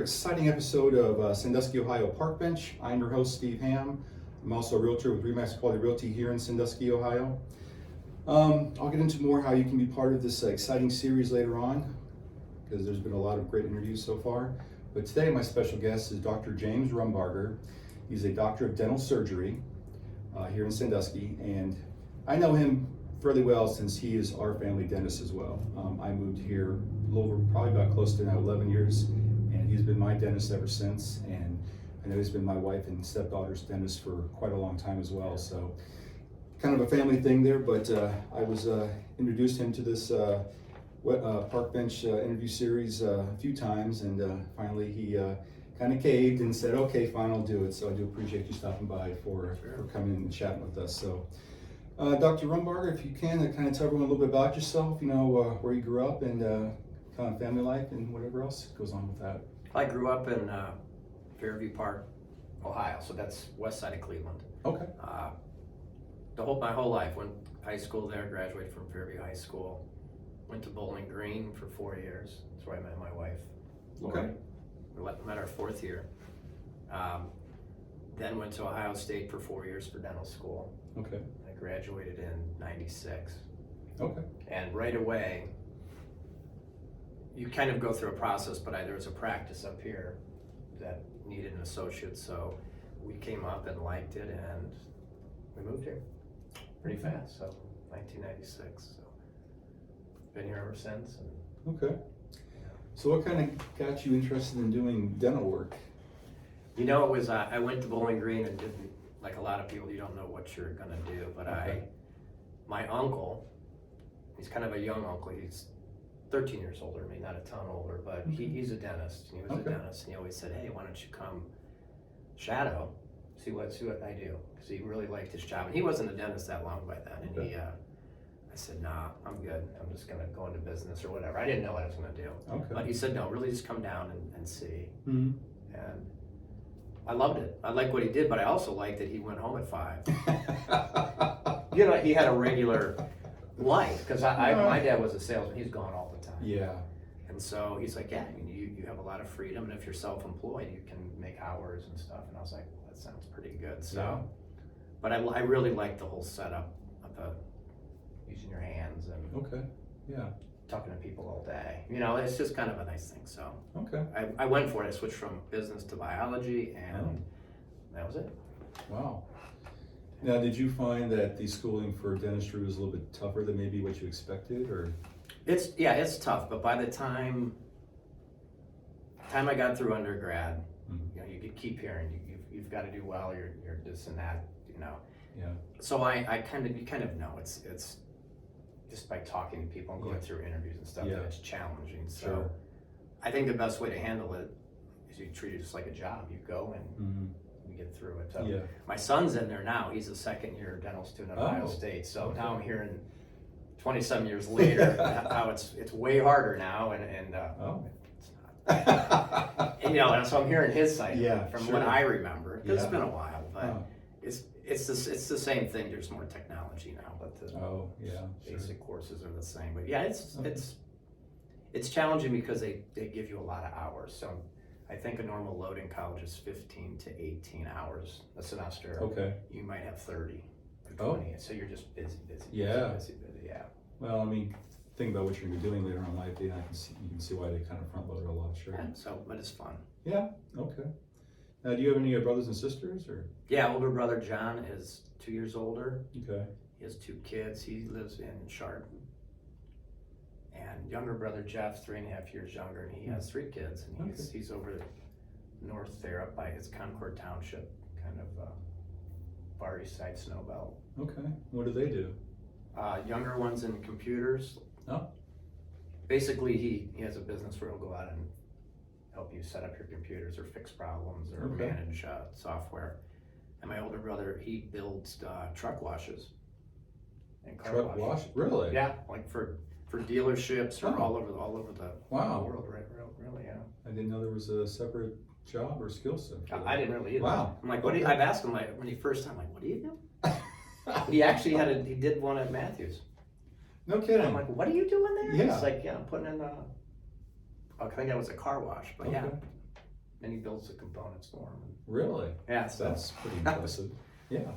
exciting episode of Sandusky, Ohio Parkbench. I'm your host, Steve Ham. I'm also a realtor with Remax Quality Realty here in Sandusky, Ohio. I'll get into more how you can be part of this exciting series later on, because there's been a lot of great interviews so far. But today my special guest is Dr. James Rumbarger. He's a doctor of dental surgery here in Sandusky, and I know him fairly well since he is our family dentist as well. I moved here a little over, probably about close to now 11 years, and he's been my dentist ever since, and I know he's been my wife and stepdaughter's dentist for quite a long time as well, so kind of a family thing there. But I was introduced him to this Parkbench interview series a few times, and finally he kind of caved and said, okay, fine, I'll do it. So I do appreciate you stopping by for coming and chatting with us. So Dr. Rumbarger, if you can, kind of tell everyone a little bit about yourself, you know, where you grew up and kind of family life and whatever else goes on with that. I grew up in Fairview Park, Ohio, so that's west side of Cleveland. Okay. My whole life, went high school there, graduated from Fairview High School, went to Bowling Green for 4 years. That's where I met my wife. Okay. We met our fourth year. Then went to Ohio State for 4 years for dental school. Okay. I graduated in '96. Okay. And right away, you kind of go through a process, but there was a practice up here that needed an associate, so we came up and liked it, and we moved here pretty fast, so 1996. So been here ever since. And, Okay. So what kind of got you interested in doing dental work? you know, it was, I went to Bowling Green and didn't, like a lot of people, you don't know what you're gonna do, but Okay. my uncle, he's kind of a young uncle, he's 13 years older than me, not a ton older, but he's a dentist. He was a dentist, and he always said, hey, why don't you come shadow, see what I do, because he really liked his job, and he wasn't a dentist that long by then, and I said, nah, I'm good, I'm just gonna go into business or whatever. I didn't know what I was gonna do, but he said, no, really just come down and see. Mm-hmm. And I loved it. I liked what he did, but I also liked that he went home at 5. You know, he had a regular life, because my dad was a salesman. He's gone all the time. Yeah. And so he's like, yeah, I mean, you have a lot of freedom, and if you're self-employed, you can make hours and stuff. And I was like, well, that sounds pretty good. So, Yeah. but I really liked the whole setup of the using your hands and Okay. Yeah. talking to people all day. You know, it's just kind of a nice thing. So Okay. I went for it. I switched from business to biology, and that was it. Wow. Now, did you find that the schooling for dentistry was a little bit tougher than maybe what you expected, or? It's tough, but by the time I got through undergrad, you know, you could keep hearing you've got to do well. You're this and that, you know. Yeah. So you kind of know it's just by talking to people and going through interviews and stuff that it's challenging. So Sure. I think the best way to handle it is you treat it just like a job. You go and you get through it. So my son's in there now. He's a second-year dental student at Ohio State. So now I'm hearing 27 years later how it's way harder now, and it's not. And, you know, and so I'm hearing his side from what I remember. Because it's been a while, but it's the same thing. There's more technology now, but the basic courses are the same. But yeah, it's challenging because they give you a lot of hours. So I think a normal load in college is 15 to 18 hours a semester. Okay. You might have 30 or 20. So you're just busy. Yeah. Busy. Yeah. Well, I mean, think about what you're going to be doing later on in life. Yeah, you can see why they kind of front load it a lot. Sure. Yeah, but it's fun. Yeah. Okay. Now, do you have any brothers and sisters, or? Yeah, older brother John is 2 years older. Okay. He has 2 kids. He lives in Chardon. And younger brother Jeff's 3.5 years younger, and he has 3 kids. And he's over north there, up by Concord Township, kind of Far East Side Snow Belt. Okay. What do they do? Younger one's in computers. Oh. Basically, he has a business where he'll go out and help you set up your computers or fix problems or manage software. And my older brother, he builds truck washes and car Truck wash? Really? Yeah, like for dealerships or all over the world, right? Really, yeah. I didn't know there was a separate job or skill set. I didn't really either. Wow. I'm like, I've asked him when he first time, like, what do you do? He actually he did one at Matthews. No kidding. And I'm like, what are you doing there? Yeah. It's like, I'm putting in I think that was a car wash, but yeah. and he builds the components for them. Really? Yeah, so That's pretty impressive. Yeah.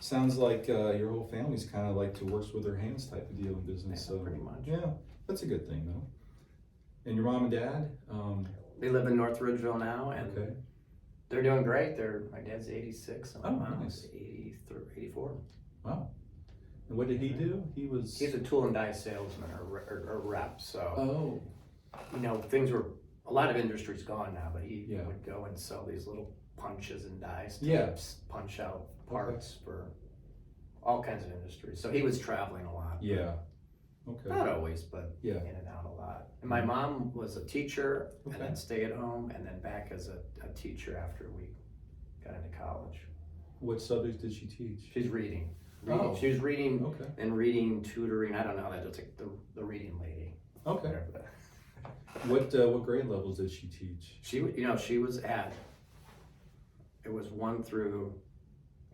Sounds like your whole family's kind of like to works with their hands type of deal in business. Yeah, So pretty much. yeah, that's a good thing though. And your mom and dad? They live in North Ridgeville now, and Okay. they're doing great. My dad's 86, and my Oh, mom's nice. 83, 84. Wow. And what did he do? He's a tool and die salesman or rep. So Oh. a lot of industry's gone now, but he Yeah. would go and sell these little punches and dies to Yeah. punch out parts for all kinds of industries. So he was traveling a lot. Yeah. Okay. Not always, but Yeah. in and out a lot. And my mom was a teacher, and Okay. then stay at home, and then back as a teacher after we got into college. What subjects did she teach? She's reading. Oh. She was reading Okay. and reading, tutoring. I don't know. That's like the reading lady. Okay. Whatever that. What grade levels did she teach? She was at. It was 1 through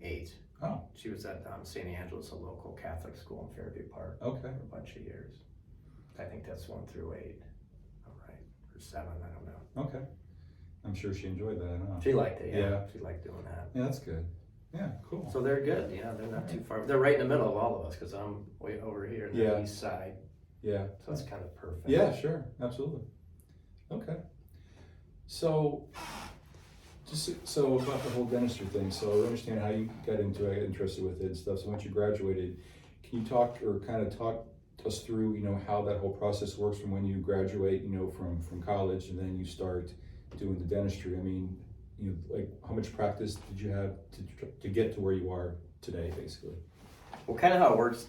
8. Oh. She was at St. Angela's, a local Catholic school in Fairview Park, Okay. for a bunch of years. I think that's 1 through 8. All right, or 7. I don't know. Okay. I'm sure she enjoyed that, huh? She liked it. Yeah. Yeah. She liked doing that. Yeah, that's good. Yeah, cool. So they're good. Yeah, they're not too far. They're right in the middle of all of us because I'm way over here in the Yeah. east side. Yeah. So it's kind of perfect. Yeah, sure. Absolutely. Okay. So, so about the whole dentistry thing. So I understand how you got into it, interested with it and stuff. So once you graduated, can you talk us through, how that whole process works from when you graduate, from college and then you start doing the dentistry? I mean, like how much practice did you have to get to where you are today, basically? Well, kind of how it works,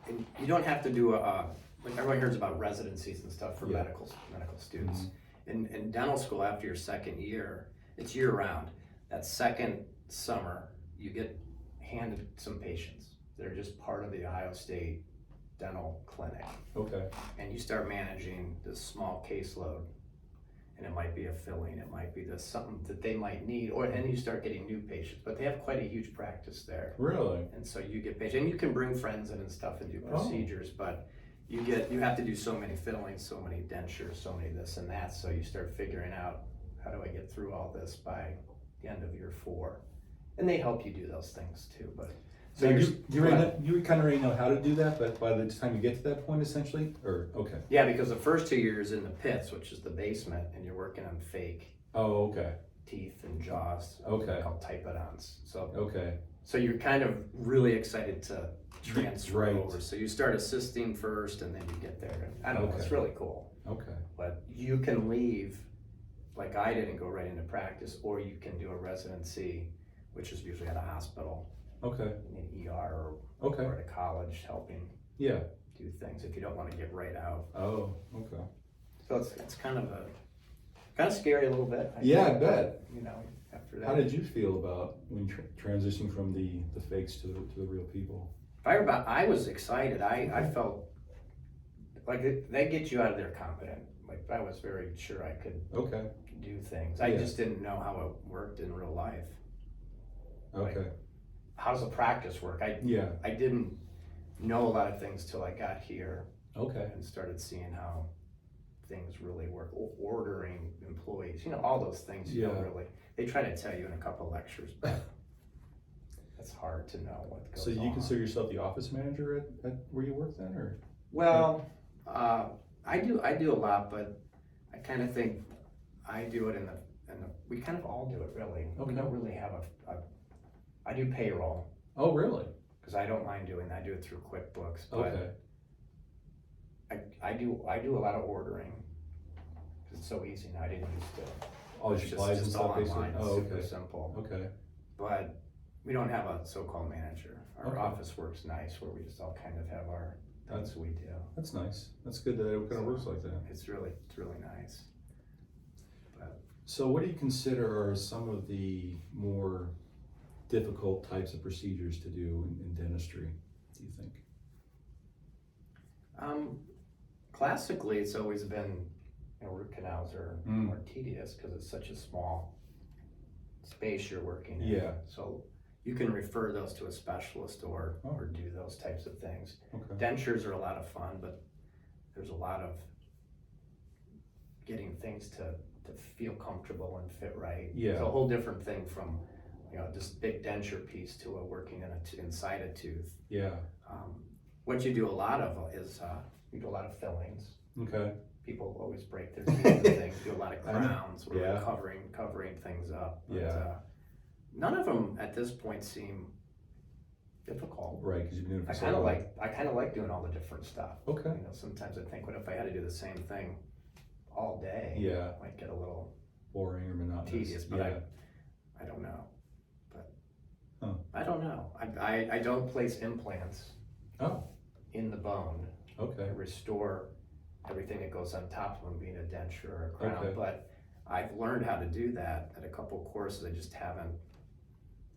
and you don't have to do like everyone hears about residencies and stuff for Yeah. medical students. In dental school, after your second year, it's year round. That second summer, you get handed some patients. They're just part of the Ohio State dental clinic. Okay. And you start managing this small caseload. And it might be a filling, it might be something that they might need, and you start getting new patients. But they have quite a huge practice there. Really? And so you get patients, and you can bring friends in and stuff and do Oh. procedures, but you have to do so many fillings, so many dentures, so many this and that. So you start figuring out, how do I get through all this by the end of year 4? And they help you do those things too. But So you kind of already know how to do that, but by the time you get to that point, essentially, or okay. yeah, because the first 2 years in the pits, which is the basement, and you're working on fake Oh, okay. teeth and jaws. Okay. Called typodonts. So Okay. So you're kind of really excited to transfer Right. over. So you start assisting first, and then you get there. I don't know. Okay. It's really cool. Okay. But you can leave, like I didn't go right into practice, or you can do a residency, which is usually at a hospital, Okay. in an ER, Okay. or at a college, helping Yeah. do things if you don't want to get right out. Oh, okay. So it's kind of scary a little bit. Yeah, think, I bet. After that. How did you feel about when transitioning from the fakes to the real people? I was excited. I felt like they get you out of there confident. Like I was very sure I could Okay. do things. I Yeah. just didn't know how it worked in real life. Okay. How does the practice work? Yeah. I didn't know a lot of things till I got here Okay. and started seeing how things really work. Ordering employees, all those things you don't Yeah. really. They try to tell you in a couple lectures, but it's hard to know what goes So on. you consider yourself the office manager at where you work then, or? Well, I do a lot, but I kind of think I do it in the we kind of all do it really. Okay. We don't really have I do payroll Oh, really? because I don't mind doing that. I do it through QuickBooks, but Okay. I do a lot of ordering because it's so easy now. I didn't used to. All your It's supplies and just stuff, all basically? online. It's Oh, super okay. simple. Okay. But we don't have a so-called manager. Our Okay. office works nice where we just all kind of have our things we do. That's nice. That's good that it kind of works like that. It's really nice. So what do you consider are some of the more difficult types of procedures to do in dentistry, do you think? Classically, it's always been, root canals are more tedious because it's such a small space you're working in. Yeah. So you can refer those to a specialist or do those types of things. Okay. Dentures are a lot of fun, but there's a lot of getting things to to feel comfortable and fit right. Yeah. It's a whole different thing from, this big denture piece to working inside a tooth. Yeah. What you do a lot of is you do a lot of fillings. Okay. People always break their teeth and things. Do a lot of crowns where Yeah. we're covering things up. But, Yeah. none of them at this point seem difficult. Right, because you've been doing it for I so kind of long. like doing all the different stuff. Okay. Sometimes I think, what if I had to do the same thing all day? Yeah. It might get a little Boring or monotonous. tedious, but yeah. I don't know. But Huh. I don't know. I don't place implants Oh. in the bone. Okay. I restore everything that goes on top of them, being a denture or a crown. Okay. But I've learned how to do that at a couple courses. I just haven't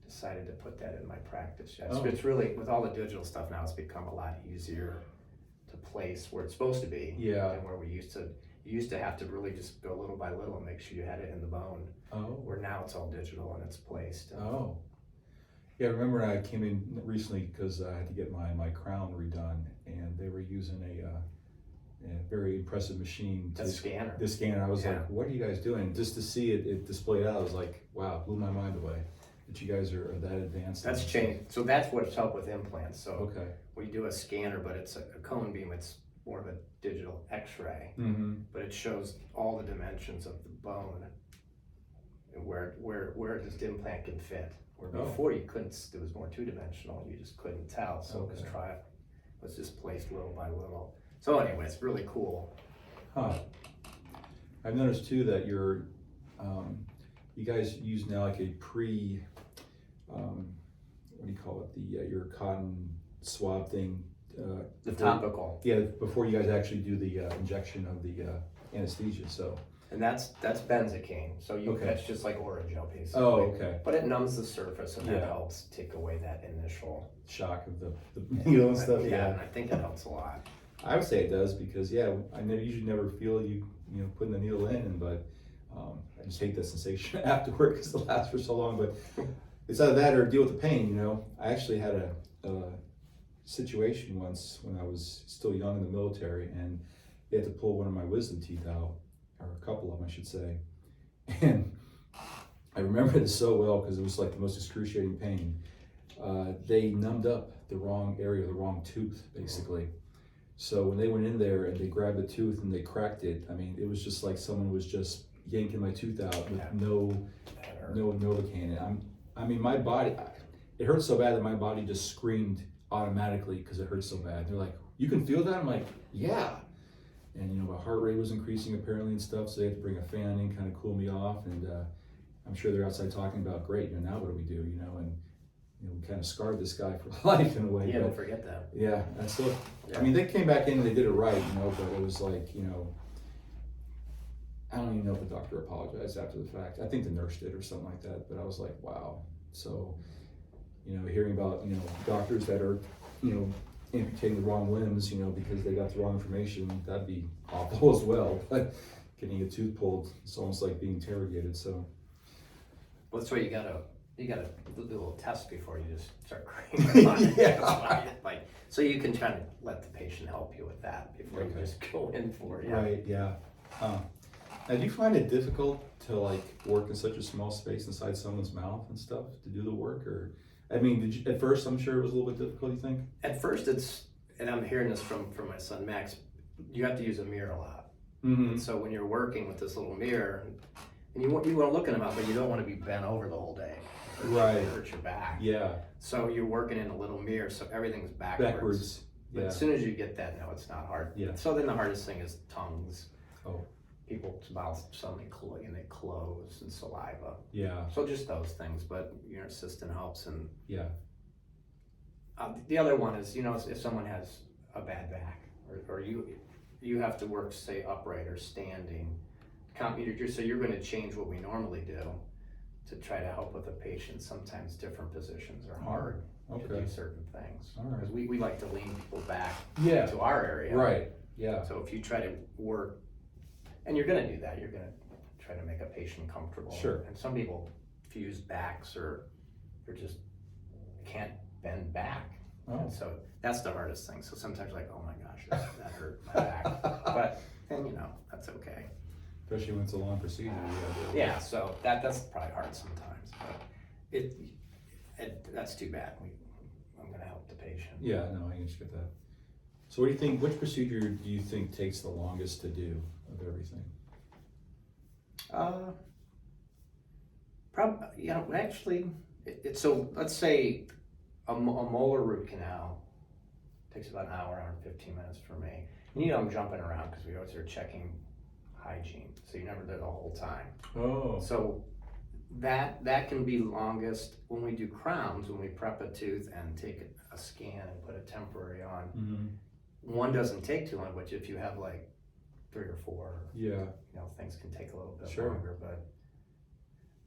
decided to put that in my practice yet. Oh. It's really, with all the digital stuff now, it's become a lot easier to place where it's supposed to be. Yeah. Than where you used to have to really just go little by little and make sure you had it in the bone. Oh. Where now it's all digital and it's placed. Oh. Yeah, I remember when I came in recently because I had to get my crown redone, and they were using a very impressive machine. The scanner. The scanner. I was Yeah. like, what are you guys doing? Just to see it displayed out, I was like, wow, blew my mind away that you guys are that advanced. That's changed. So that's what's helped with implants. So Okay. we do a scanner, but it's a cone beam. It's more of a digital X-ray, Mm-hmm. but it shows all the dimensions of the bone and where this implant can fit. Where Oh. before you couldn't, it was more two-dimensional. You just couldn't tell. So Okay. it was just placed little by little. So anyway, it's really cool. Huh. I've noticed too that you guys use now like a what do you call it? Your cotton swab thing. The before- topical, Yeah, before you guys actually do the injection of the anesthesia. So. and that's benzocaine. So Okay. that's just like Orajel basically. Oh, okay. But it numbs the surface, and that Yeah. helps take away that initial Shock of the needle and stuff. Yeah, Yeah. and I think that helps a lot. I would say it does because I usually never feel you putting the needle in, but I just hate that sensation afterward because it lasts for so long. But it's either that or deal with the pain. I actually had a situation once when I was still young in the military, and they had to pull one of my wisdom teeth out, or a couple of them, I should say. And I remember this so well because it was like the most excruciating pain. They numbed up the wrong area, the wrong tooth, basically. So when they went in there and they grabbed the tooth and they cracked it, I mean, it was just like someone was just yanking my tooth out with no Novocaine. I mean, my body, it hurt so bad that my body just screamed automatically because it hurt so bad. They're like, "You can feel that?" I'm like, "Yeah." And my heart rate was increasing apparently and stuff, so they had to bring a fan in, kind of cool me off. And I'm sure they're outside talking about, great, now what do we do? And we kind of scarred this guy for life in a way. Yeah, but, don't forget that. yeah, and so Yeah. I mean, they came back in and they did it right, but it was like, I don't even know if the doctor apologized after the fact. I think the nurse did or something like that, but I was like, wow. So, hearing about, doctors that are, amputating the wrong limbs, because they got the wrong information, that'd be awful as well. But getting a tooth pulled, it's almost like being interrogated, so. Well, that's why you gotta do a little test before you just start cranking on it. Yeah. That's why so you can kind of let the patient help you with that before you Okay. just go in for it. Right, yeah. Now, do you find it difficult to work in such a small space inside someone's mouth and stuff to do the work? Or, I mean, at first I'm sure it was a little bit difficult, you think? At first and I'm hearing this from my son Max, you have to use a mirror a lot. Mm-hmm. And so when you're working with this little mirror, and you want to look in them out, but you don't want to be bent over the whole day. Right. It hurts your back. Yeah. So you're working in a little mirror, so everything's backwards. But Yeah. as soon as you get that, no, it's not hard. Yeah. So then the hardest thing is tongues. Oh. People's mouths suddenly close, and saliva. Yeah. So just those things, but your assistant helps. And Yeah. the other one is, if someone has a bad back, or you have to work, say, upright or standing, so you're going to change what we normally do to try to help with a patient. Sometimes different positions are hard to Okay. do certain things. All right. Because we like to lean people back Yeah. to our area. Right. Yeah. So if you try to work, and you're going to do that, you're going to try to make a patient comfortable. Sure. And some people fuse backs or just can't bend back. Oh. And so that's the hardest thing. So sometimes oh my gosh, that hurt my back. But then, that's okay. Especially when it's a long procedure. Yeah, so that's probably hard sometimes, but that's too bad. I'm gonna help the patient. Yeah, no, I can just get that. So what do you think, which procedure do you think takes the longest to do of everything? Probably, actually, so let's say a molar root canal takes about an hour and 15 minutes for me. And I'm jumping around because we always are checking hygiene, so you're never there the whole time. Oh. So that can be longest when we do crowns, when we prep a tooth and take a scan and put a temporary on. Mm-hmm. One doesn't take too long, but if you have like 3 or 4, yeah, things can take a little bit sure. longer. But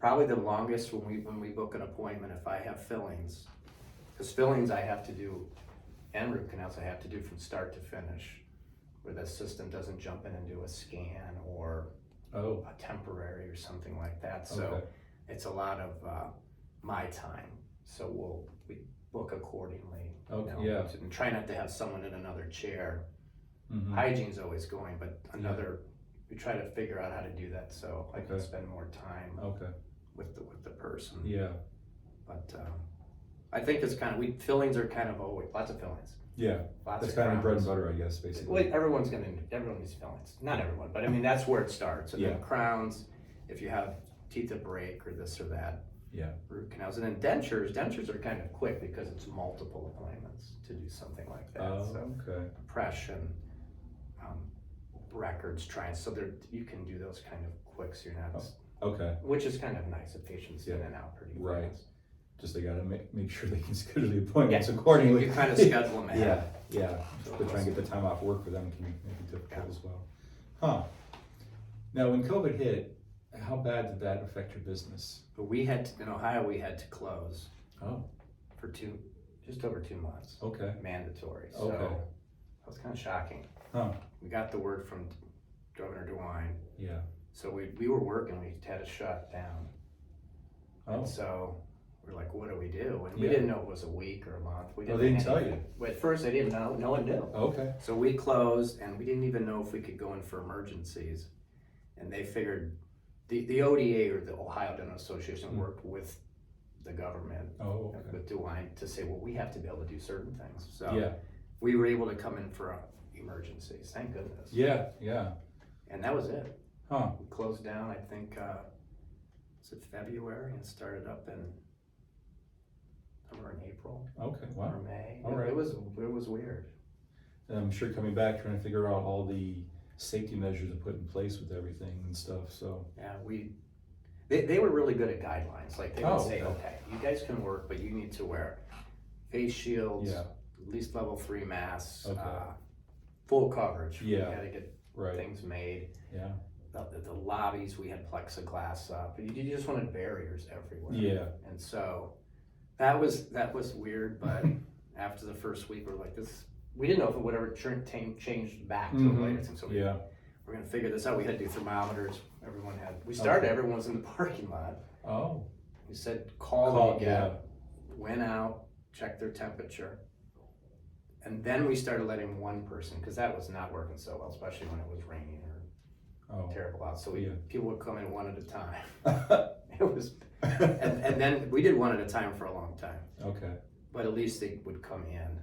probably the longest when we book an appointment, if I have fillings, because fillings I have to do, and root canals I have to do from start to finish, where the system doesn't jump in and do a scan or a temporary or something like that. So it's a lot of my time. So we book accordingly. Yeah. And try not to have someone in another chair. Mm-hmm. Hygiene's always going, but we try to figure out how to do that so I can spend more time with the person. Yeah. But I think it's kind of, fillings are kind of always, lots of fillings. Yeah, that's kind of bread and butter, I guess, basically. Well, everyone needs fillings. Not everyone, but I mean, that's where it starts. And then crowns, if you have teeth that break or this or that. Yeah. Root canals. And then dentures are kind of quick because it's multiple appointments to do something like that. Impression, records, so you can do those kind of quick, so you're not, which is kind of nice. The patient's in and out pretty fast. Just they gotta make sure they can schedule the appointments accordingly. You kind of schedule them ahead. Yeah. But trying to get the time off work for them can make it difficult as well. Huh. Now, when COVID hit, how bad did that affect your business? But in Ohio, we had to close. Oh. For just over 2 months. Okay. Mandatory. So that was kind of shocking. Huh. We got the word from Governor DeWine. Yeah. So we were working, we had to shut down. And so we're like, what do we do? And we didn't know it was a week or a month. They didn't tell you? At first, they didn't know. No one knew. Okay. So we closed, and we didn't even know if we could go in for emergencies. And they figured the ODA, or the Ohio Dental Association, worked with the government, with DeWine, to say, well, we have to be able to do certain things. So we were able to come in for emergencies. Thank goodness. Yeah. And that was it. Huh. We closed down, I think, was it February, and started up in April. Okay, wow. Or May. All right. It was weird. And I'm sure coming back, trying to figure out all the safety measures to put in place with everything and stuff, so. Yeah, they were really good at guidelines. Like they would say, okay, you guys can work, but you need to wear face shields, at least level 3 masks, full coverage. Yeah. You gotta get things made. Yeah. The lobbies, we had plexiglass up. You just wanted barriers everywhere. Yeah. And so that was weird, but after the first week, we're like, we didn't know if it would ever change back to a later thing. So we're gonna figure this out. We had to do thermometers. Everyone was in the parking lot. Oh. We said, call me again. Went out, checked their temperature. And then we started letting one person, because that was not working so well, especially when it was raining or terrible out. So people would come in one at a time. It was, and then we did one at a time for a long time. Okay. But at least they would come in.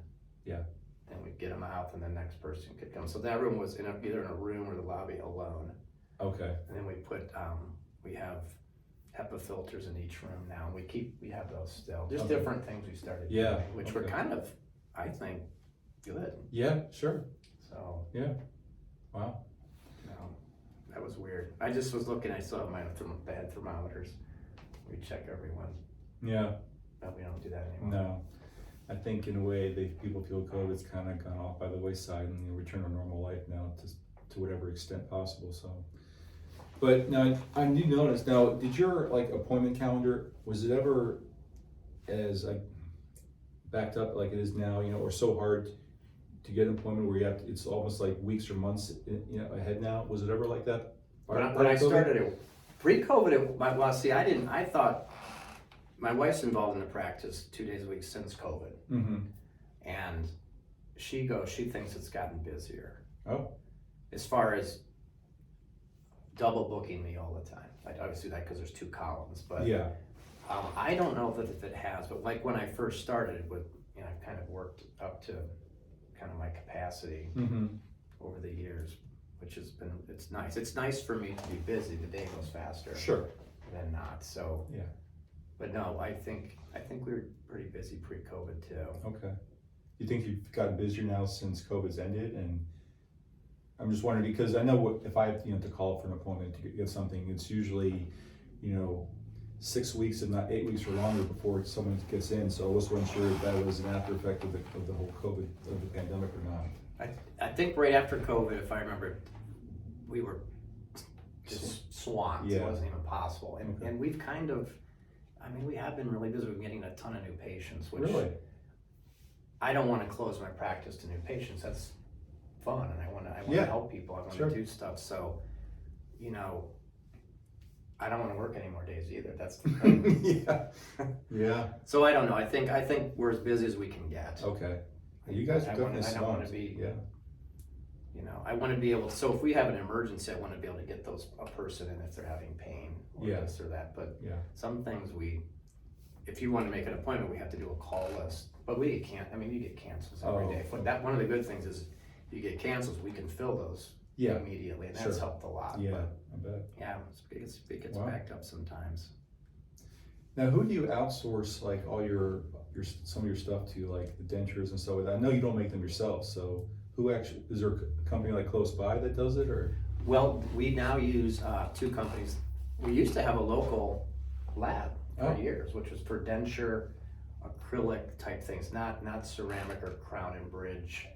Yeah. And we'd get them out, and the next person could come. So that room was either in a room or the lobby alone. Okay. And then we put, we have HEPA filters in each room now. We have those still. Just different things we started doing, which were kind of, I think, good. Yeah, sure. So. Yeah. Wow. That was weird. I just was looking, I saw they had thermometers. We check everyone. Yeah. But we don't do that anymore. No. I think in a way people feel COVID's kind of gone off by the wayside, and return to normal life now to whatever extent possible. So, but now I do notice. Now, did your appointment calendar, was it ever as backed up like it is now? Or so hard to get an appointment where it's almost like weeks or months ahead now? Was it ever like that? When I started it pre-COVID, I thought. My wife's involved in the practice 2 days a week since COVID. Mm-hmm. And she thinks it's gotten busier. Oh. As far as double booking me all the time. I always do that because there's 2 columns, but Yeah. I don't know if it has, but like when I first started with, I've kind of worked up to kind of my capacity Mm-hmm. over the years, which has been, it's nice. It's nice for me to be busy. The day goes faster Sure. than not. So, Yeah. but no, I think we were pretty busy pre-COVID too. Okay. You think you've gotten busier now since COVID's ended? And I'm just wondering because I know if I have to call for an appointment to get something, it's usually 6 weeks, if not 8 weeks or longer before someone gets in. So I wasn't sure if that was an after effect of the whole COVID of the pandemic or not. I think right after COVID, if I remember, we were just swamped. Yeah. It wasn't even possible. And, Okay. and we've kind of, we have been really busy with getting a ton of new patients, which Really? I don't want to close my practice to new patients. That's fun, and I want to Yeah. help people. I want Sure. to do stuff. So, I don't want to work any more days either. That's the thing. Yeah. Yeah. So I don't know. I think we're as busy as we can get. Okay. You guys are definitely I don't want to swamped. be. Yeah. I want to be able. So if we have an emergency, I want to be able to get a person in if they're having pain or Yeah. this or that. But Yeah. some things if you want to make an appointment, we have to do a call list. But you get cancels every day. But one of the good things is you get cancels, we can fill those Yeah. immediately, and that's Sure. helped a lot. Yeah. But I bet. yeah, it gets Wow. backed up sometimes. Now, who do you outsource like all your some of your stuff to, like the dentures and stuff like that? I know you don't make them yourself, so who actually is there a company like close by that does it, or? Well, we now use 2 companies. We used to have a local lab for years, which was for denture, acrylic type things, not ceramic or crown and bridge,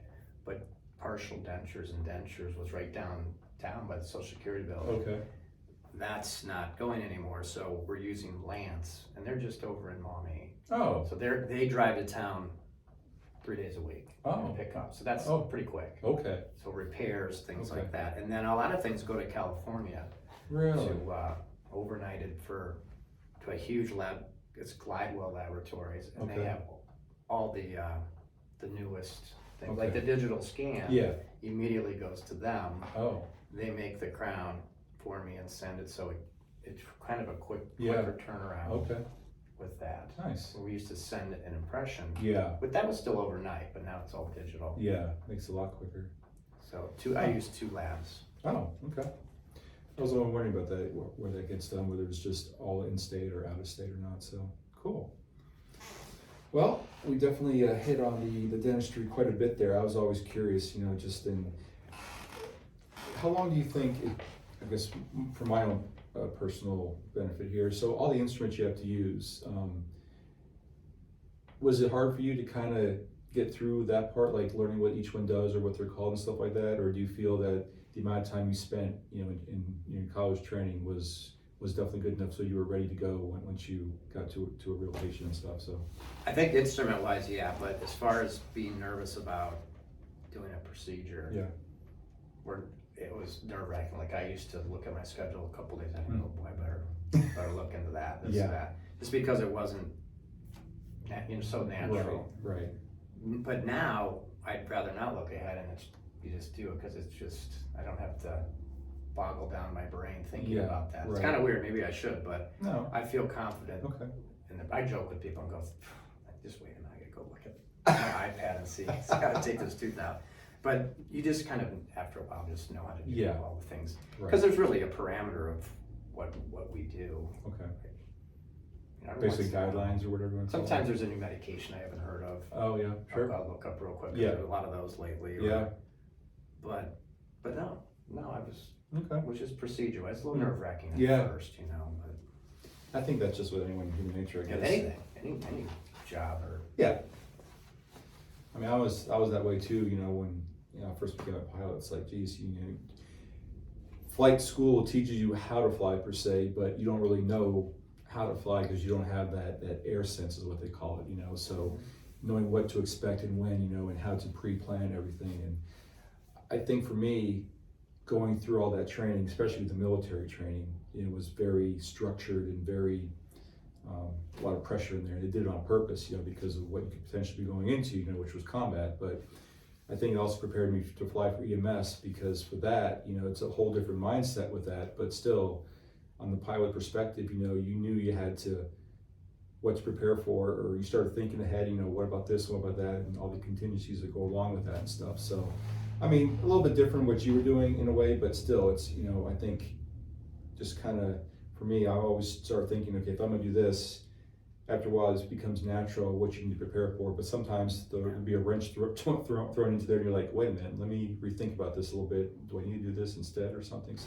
but partial dentures and dentures was right downtown by the Social Security building. Okay. That's not going anymore, so we're using Lance, and they're just over in Maumee. Oh. So they drive to town 3 days a week Oh. and pick up. So that's pretty quick. Okay. So repairs, things Okay. like that, and then a lot of things go to California Really? to overnighted to a huge lab. It's Glidewell Laboratories, and Okay. they have all the newest things, like Okay. the digital scan. Yeah. Immediately goes to them. Oh. They make the crown for me and send it, so it's kind of a quicker turnaround Okay. with that. Nice. We used to send an impression, Yeah. but that was still overnight, but now it's all digital. Yeah. Makes it a lot quicker. So I use 2 labs. Oh. Okay. I was only wondering about that, where that gets done, whether it's just all in state or out of state or not. So cool. Well, we definitely hit on the dentistry quite a bit there. I was always curious, just in how long do you think I guess for my own personal benefit here. So all the instruments you have to use, was it hard for you to kind of get through that part, like learning what each one does or what they're called and stuff like that? Or do you feel that the amount of time you spent, in your college training was definitely good enough so you were ready to go once you got to a real patient and stuff? So I think instrument-wise, yeah, but as far as being nervous about doing a procedure, yeah, it was nerve-wracking. Like I used to look at my schedule a couple days and I go, boy, I better look into that, this, that. Just because it wasn't so natural. Right. But now I'd rather not look ahead, and you just do it because it's just, I don't have to boggle down my brain thinking about that. It's kind of weird, maybe I should, but No. I feel confident. Okay. And I joke with people and go, just wait a minute, I gotta go look at my iPad and see. I gotta take this tooth out. But you just kind of, after a while, just know how to do all the things. Because there's really a parameter of what we do. Okay. Basically guidelines or whatever. Sometimes there's a new medication I haven't heard of. Oh yeah, sure. I'll look up real quick. Yeah. There's a lot of those lately. But no, I was. Okay. Which is procedure. It's a little nerve-wracking at first, But I think that's just with anyone in human nature, I guess. anything, any job or. Yeah. I mean, I was that way too. When I first became a pilot, it's like, geez, flight school teaches you how to fly per se, but you don't really know how to fly because you don't have that air sense is what they call it. So knowing what to expect and when, and how to pre-plan everything. And I think for me, going through all that training, especially with the military training, it was very structured and very a lot of pressure in there. They did it on purpose, because of what you could potentially be going into, which was combat. But I think it also prepared me to fly for EMS, because for that, you know, it's a whole different mindset with that, but still, on the pilot perspective, you know, you knew you had to, what to prepare for, or you started thinking ahead, you know, what about this, what about that, and all the contingencies that go along with that and stuff. So, I mean, a little bit different what you were doing in a way, but still, it's, you know, I think just kind of, for me, I always start thinking, okay, if I'm gonna do this, after a while, this becomes natural, what you need to prepare for. But sometimes there'll be a wrench thrown into there, and you're like, wait a minute, let me rethink about this a little bit. Do I need to do this instead or something?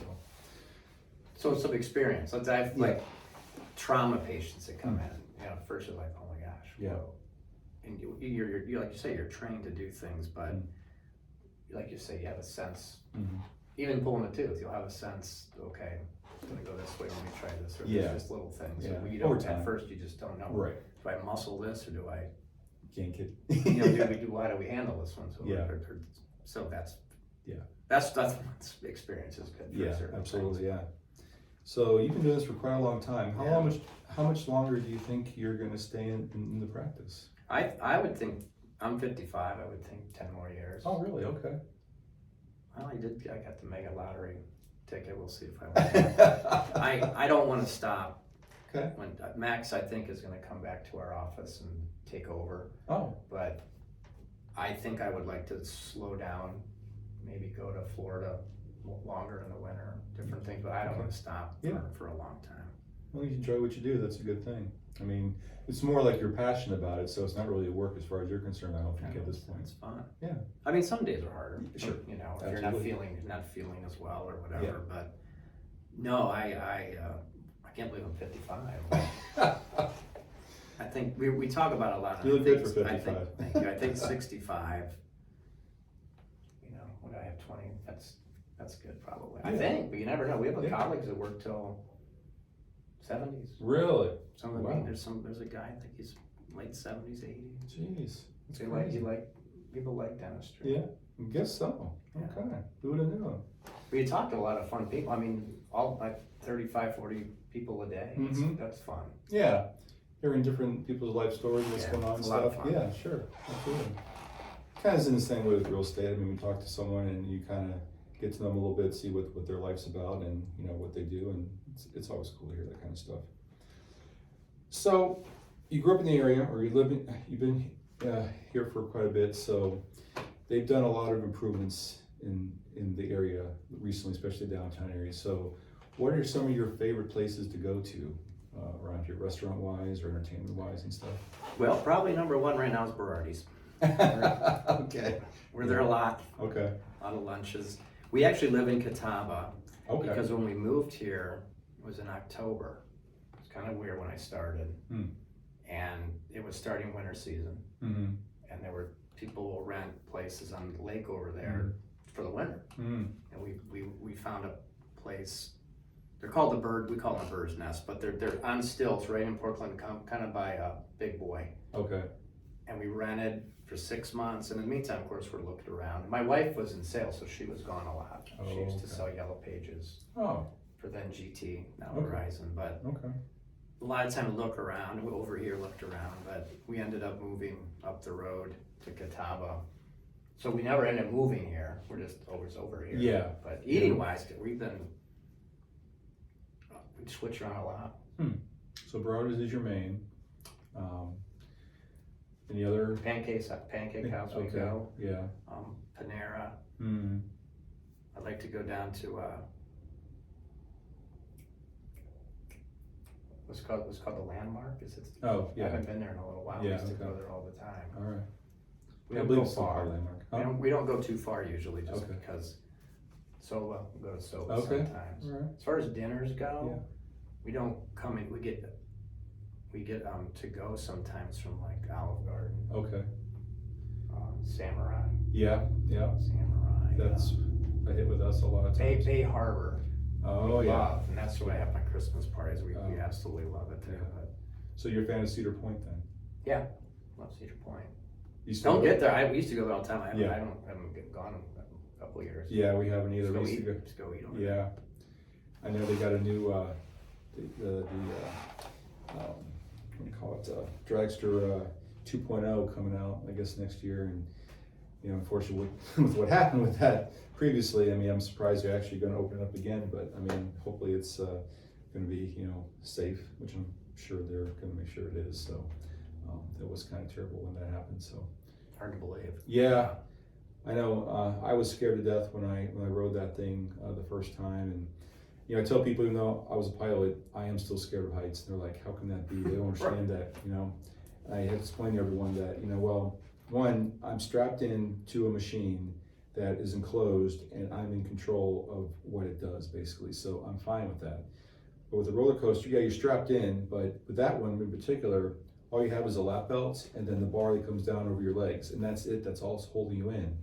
So it's some experience. Let's have like trauma patients that come in. You know, first you're like, oh my gosh. Yeah. Whoa. And you're like you say, you're trained to do things, but like you say, you have a sense. Even pulling a tooth, you'll have a sense. Okay, it's gonna go this way. Let me try this. Or there's just little things. Yeah. You don't at first. You just don't know. Right. Do I muscle this or do I? Can't get. You know, why do we handle this one? So so that's experience is good. Yeah, absolutely. Things. Yeah. So you've been doing this for quite a long time. How much longer do you think you're going to stay in the practice? I would think, I'm 55. I would think 10 more years. Oh, really? Okay. Well, I got the mega lottery ticket. We'll see if I win. I don't want to stop. Okay. When Max, I think, is going to come back to our office and take over. Oh. But I think I would like to slow down, maybe go to Florida longer in the winter, different things, but I don't want to stop for a long time. Well, you enjoy what you do. That's a good thing. I mean, it's more like you're passionate about it, so it's not really work as far as you're concerned, I don't think, at this point. It's fun. Yeah. I mean, some days are harder. Sure. You know, if Absolutely. you're not feeling as well or whatever. But no, I can't believe I'm 55. I think we talk about it a lot. You look good for 55. Thank you. I think 65. You know, when I have 20, that's good probably. I think, but you never know. We have colleagues that work till 70s. Really? Some of them. There's a guy. I think he's late 70s, 80s. Jeez, that's crazy. crazy. People like dentistry. Yeah, I guess so. Okay, who would have known? We talked to a lot of fun people. I mean, all like 35, 40 people a day. That's fun. Yeah, hearing different people's life stories, what's going on and a lot of stuff. fun. Yeah, sure, absolutely. Kind of in the same way with real estate. I mean, we talk to someone and you kind of get to know them a little bit, see what their life's about, and you know what they do, and it's always cool to hear that kind of stuff. So, you grew up in the area, or you've been here for quite a bit. So, they've done a lot of improvements in the area recently, especially the downtown area. So, what are some of your favorite places to go to around here, restaurant-wise or entertainment-wise and stuff? Well, probably number one right now is Berardi's. Okay. We're there a lot. Okay. A lot of lunches. We actually live in Catawba. Okay. Because when we moved here, it was in October. It's kind of weird when I started. And it was starting winter season. And there were people will rent places on the lake over there for the winter. And we found a place. They're called the Bird. We call them a Bird's Nest, but they're on stilts right in Portland, kind of by Big Boy. Okay. And we rented for 6 months. And in the meantime, of course, we're looking around. My wife was in sales, so she was gone a lot. She used to sell Yellow Pages for then GT, now Verizon. But a lot of time to look around. We over here looked around, but we ended up moving up the road to Catawba. So we never ended up moving here. We're just always over here. Yeah. But eating wise, we switch around a lot. So Berardi's is your main. Any other? Pancake House we go. Yeah. Panera. I'd like to go down to what's called the Landmark. Is it? Oh, yeah. I haven't been there in a little while. Yeah, We used to go there all the time. All right. We don't go it's far. Landmark. We don't go too far usually, just because Soba. We go to Soba sometimes. All right. As far as dinners go, we don't come in. We get to go sometimes from like Olive Garden. Okay. Samurai. Yeah. Samurai. That's a hit with us a lot of times. Bay Harbor. Oh, we yeah. love, and that's where I have my Christmas parties. We absolutely love it there. But so you're a fan of Cedar Point then? yeah, love Cedar Point. You still Don't get there. We used to go there all the time. I haven't gone in a couple of years. Yeah, we haven't either. Just go eat over there. Yeah. I know they got a new what do you call it, Dragster 2.0 coming out, I guess, next year, and unfortunately with what happened with that previously, I mean, I'm surprised they're actually going to open it up again. But I mean, hopefully it's going to be safe, which I'm sure they're going to make sure it is. So that was kind of terrible when that happened. So Hard to believe. yeah, I know. I was scared to death when I rode that thing the first time, and I tell people, even though I was a pilot, I am still scared of heights. And they're like, how can that be? They don't understand that, And I have to explain to everyone that, well, one, I'm strapped in to a machine that is enclosed and I'm in control of what it does, basically. So I'm fine with that. But with a roller coaster, yeah, you're strapped in, but with that one in particular, all you have is a lap belt and then the bar that comes down over your legs. And that's it, that's all it's holding you in.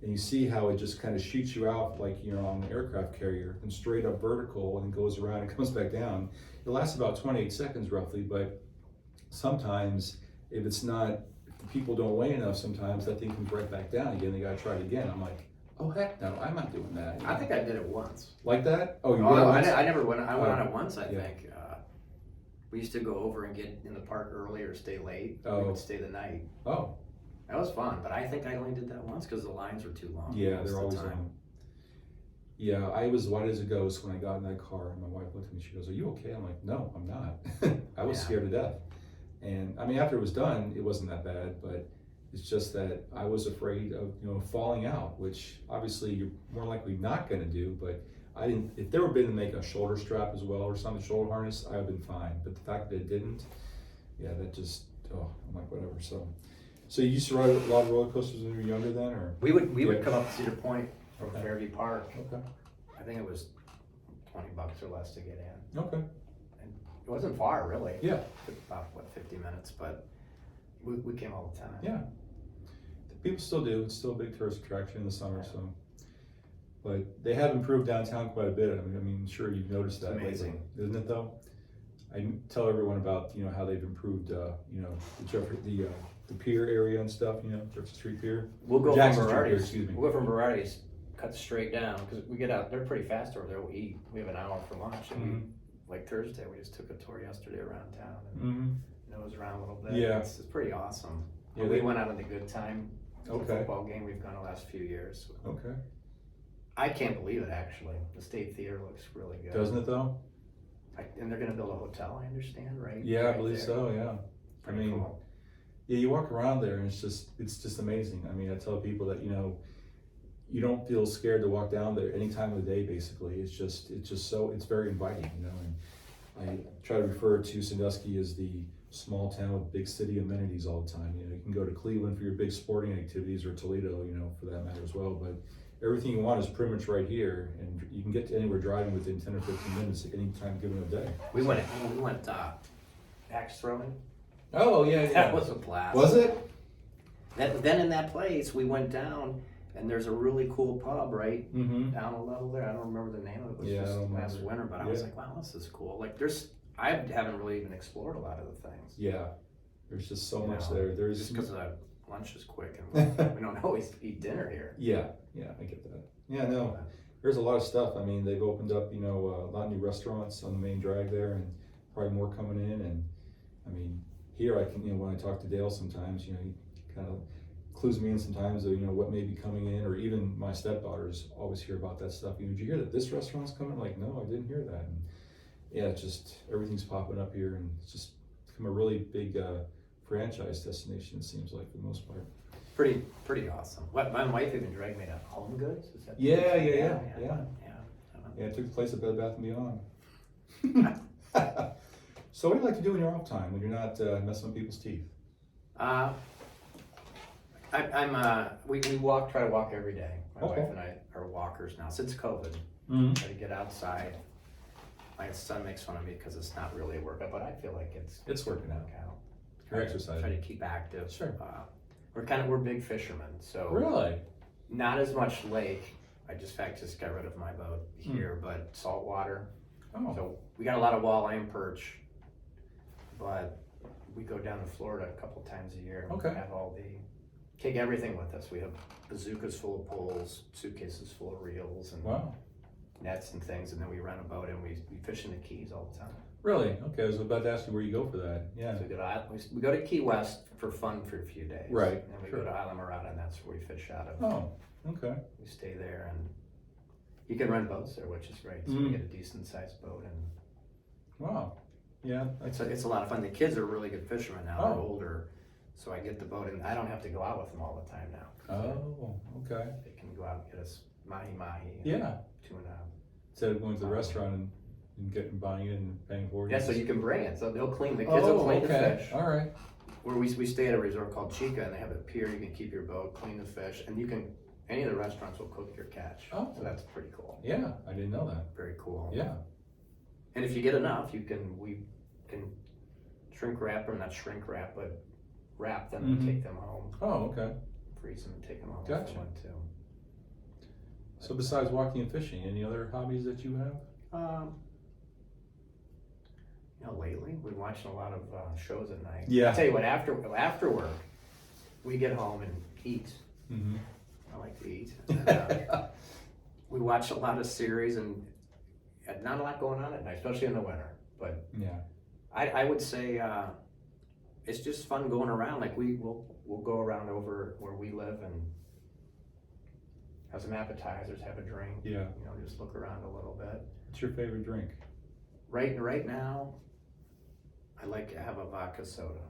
And you see how it just kind of shoots you out like you're on an aircraft carrier and straight up vertical and goes around and comes back down. It lasts about 28 seconds roughly, but sometimes if the people don't weigh enough, sometimes that thing comes right back down again. They gotta try it again. I'm like, oh heck no, I'm not doing that. I think I did it once. Like that? Oh, you did it No, once? I never went. I went on it once. I yeah. think we used to go over and get in the park early or stay late. Oh. We would stay the night. Oh. That was fun, but I think I only did that once because the lines were too long. Yeah, they're always on. Yeah, I was white as a ghost when I got in that car, and my wife looked at me. She goes, "Are you okay?" I'm like, "No, I'm not." I was scared to death, and I mean, after it was done, it wasn't that bad, but it's just that I was afraid of falling out, which obviously you're more likely not going to do. But I didn't. If there were been to make a shoulder strap as well or something, shoulder harness, I would have been fine. But the fact that it didn't, yeah, that just I'm like whatever. So you used to ride a lot of roller coasters when you were younger then, or? We would come up to Cedar Point from Okay. Fairview Park. Okay. I think it was $20 or less to get in. Okay. And it wasn't far really. Yeah. About 50 minutes, but we came all the time. Yeah. People still do. It's still a big tourist attraction in the summer, so. But they have improved downtown quite a bit. I mean, sure you've noticed that amazing, lately, isn't it? Though, I tell everyone about how they've improved the pier area and stuff. Jefferson Street Pier. We'll go Jackson from Street Pier, Berardi's. excuse me. We'll go from Berardi's, cut straight down because we get out. They're pretty fast over there. We eat. We have an hour for lunch, and we like Thursday. We just took a tour yesterday around town and nosed around a little bit. Yeah, it's pretty awesome. Yeah, we went out on the good time. Okay. The football game we've gone the last few years. Okay. I can't believe it actually. The State Theater looks really good. Doesn't it though? And they're going to build a hotel, I understand, right? Yeah, right I believe there. so. Yeah. Pretty I mean, cool. yeah, you walk around there and it's just amazing. I mean, I tell people that you don't feel scared to walk down there any time of the day. Basically, it's just it's very inviting. And I try to refer to Sandusky as the small town with big city amenities all the time. You can go to Cleveland for your big sporting activities or Toledo, for that matter as well. But everything you want is pretty much right here, and you can get to anywhere driving within 10 or 15 minutes at any time given of day. We went axe throwing. Oh yeah, That was a blast. Was it? Then in that place we went down, and there's a really cool pub right down a level there. I don't remember the name of it. It was just last winter, but I was like, wow, this is cool. Like I haven't really even explored a lot of the things. Yeah, there's just so much there. There's just because lunch is quick and we don't always eat dinner here. Yeah, I get that. Yeah, no, there's a lot of stuff. I mean, they've opened up, a lot of new restaurants on the main drag there, and probably more coming in. And I mean, here I can, when I talk to Dale sometimes, he kind of clues me in sometimes of, what may be coming in, or even my stepdaughters always hear about that stuff. Did you hear that this restaurant's coming? I'm like, no, I didn't hear that. And yeah, it's just everything's popping up here, and it's just become a really big franchise destination. It seems like for the most part. Pretty awesome. My wife even dragged me to Home Goods. Is that Yeah. Yeah, It took place at Bed Bath & Beyond. So what do you like to do in your off time when you're not messing with people's teeth? We try to walk every day. My wife and I are walkers now since COVID. Try to get outside. My son makes fun of me because it's not really a workout, but I feel like it's working out. You're exercising. Try to keep active. Sure. We're big fishermen, so really not as much lake. I just got rid of my boat here, but saltwater. Oh. So we got a lot of walleye and perch, but we go down to Florida a couple times a year. Okay. We have take everything with us. We have bazookas full of poles, suitcases full of reels, and wow. nets and things, and then we rent a boat and we fish in the Keys all the time. Really? Okay, I was about to ask you where you go for that. Yeah. So we go to Key West for fun for a few days. Right, And we sure. go to Isla Morada, and that's where we fish out of. Oh, okay. We stay there, and you can rent boats there, which is great. So we get a decent sized boat, and Wow. Yeah. it's a lot of fun. The kids are really good fishermen now. They're Oh. older, so I get the boat, and I don't have to go out with them all the time now. Oh, okay. They can go out and get us mahi and Yeah. tuna. Instead of going to the restaurant and buying it and paying for it. Yeah, so you can bring it. So they'll clean. The kids will clean the fish. All right. Where we stay at a resort called Chica, and they have a pier. You can keep your boat, clean the fish, and you can. Any of the restaurants will cook your catch. Oh. So that's pretty cool. Yeah, I didn't know that. Very cool. Yeah. And if you get enough, we can shrink wrap them, not shrink wrap, but wrap them and take them home. Oh, okay. Freeze them and take them home if Gotcha. you want to. So besides walking and fishing, any other hobbies that you have? Lately we've been watching a lot of shows at night. Yeah. I'll tell you what, after work, we get home and eat. Mm-hmm. I like to eat. And, we watch a lot of series, and not a lot going on at night, especially in the winter. But yeah, I would say it's just fun going around. Like we'll go around over where we live and have some appetizers, have a drink. Yeah. Just look around a little bit. What's your favorite drink? Right now, I like to have a vodka soda.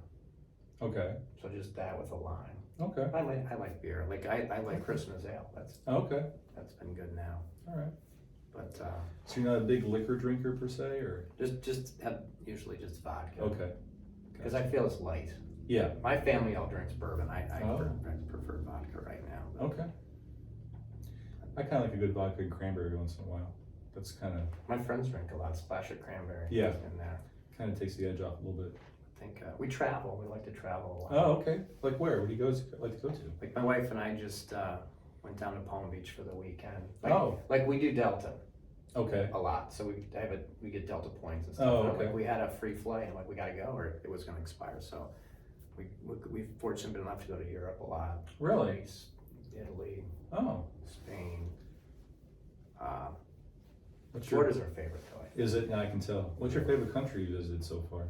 Okay. So just that with a lime. Okay. I like beer. I like Christmas ale. Okay. That's been good now. All right. But So you're not a big liquor drinker per se, or? just have usually just vodka. Okay. Because I feel it's light. Yeah. My family all drinks bourbon. I Oh. prefer vodka right now. But Okay. I kind of like a good vodka and cranberry once in a while. That's kind of my friends drink a lot. Splash of cranberry. Yeah. In there. kind of takes the edge off a little bit. I think we travel. We like to travel a lot. Oh, okay. Like where? Where do you like to go to? Like my wife and I just went down to Palm Beach for the weekend. Like we do Delta Okay. a lot, so we get Delta points and stuff. Oh, And, okay. we had a free flight, and we got to go, or it was going to expire. So we've fortunately been enough to go to Europe a lot. Really? Greece, Italy, Oh. Spain. What's Florida's our favorite though. Is it? I can tell. What's your favorite country you visited so far?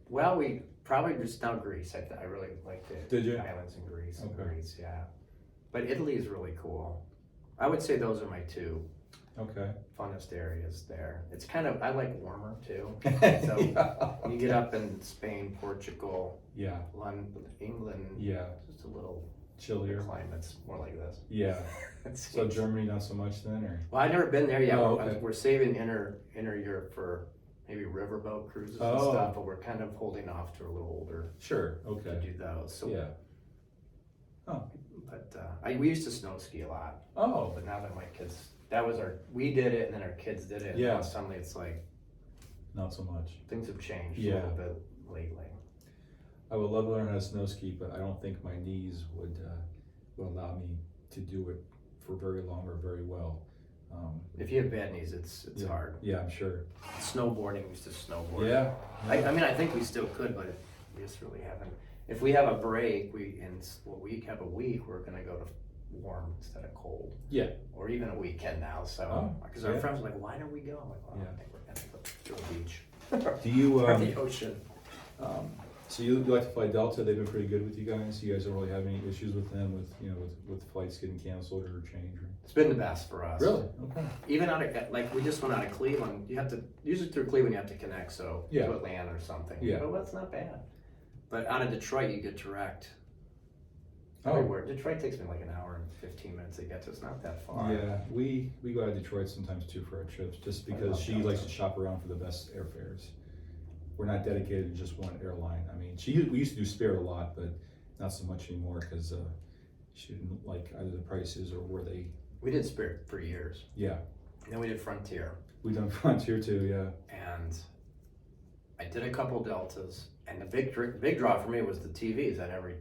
Well, we probably just now Greece. I really like the Did you? islands in Greece. Okay. Greece, yeah. But Italy is really cool. I would say those are my two Okay. funnest areas there. It's kind of, I like warmer too. So Yeah. you get up in Spain, Portugal, Yeah. London, England, Yeah. just a little Chillier. climate's more like this. Yeah. It So seems. Germany not so much then, or? Well, I've never been there yet. Oh, okay. We're saving inner Europe for maybe riverboat cruises and Oh. stuff, but we're kind of holding off to a little older Sure. to Okay. do those. So, Yeah. Oh. but we used to snow ski a lot, Oh. but now that my kids, we did it, and then our kids did it. And Yeah. now suddenly it's like Not so much. things have changed Yeah. a little bit lately. I would love to learn how to snow ski, but I don't think my knees would allow me to do it for very long or very well. If you have bad knees, it's yeah. hard. Yeah, I'm sure. Snowboarding, used to snowboard. Yeah. I mean, I think we still could, but we just really haven't. If we have a break, we have a week, we're gonna go to warm instead of cold. Yeah. Or even a weekend now. So Oh, because our yeah. friends are like, why don't we go? I'm like, well, Yeah. I think we're gonna go to a beach Do you? or the ocean. So you like to fly Delta? They've been pretty good with you guys. You guys don't really have any issues with them with flights getting canceled or changed? Or... It's been the best for us. Really? Okay. Even out of we just went out of Cleveland. You have to usually through Cleveland you have to connect, so Yeah. to Atlanta or something. Yeah. But that's not bad. But out of Detroit you get direct. Oh. Everywhere. Detroit takes me like an hour and 15 minutes to get to. It's not that far. Yeah, we go out of Detroit sometimes too for our trips, just because love she Delta. likes to shop around for the best airfares. We're not dedicated to just one airline. I mean, we used to do Spirit a lot, but not so much anymore because she didn't like either the prices or where they. We did Spirit for years. Yeah, And then we did Frontier. we done Frontier too. Yeah. And I did a couple Deltas. And the big draw for me was the TVs at every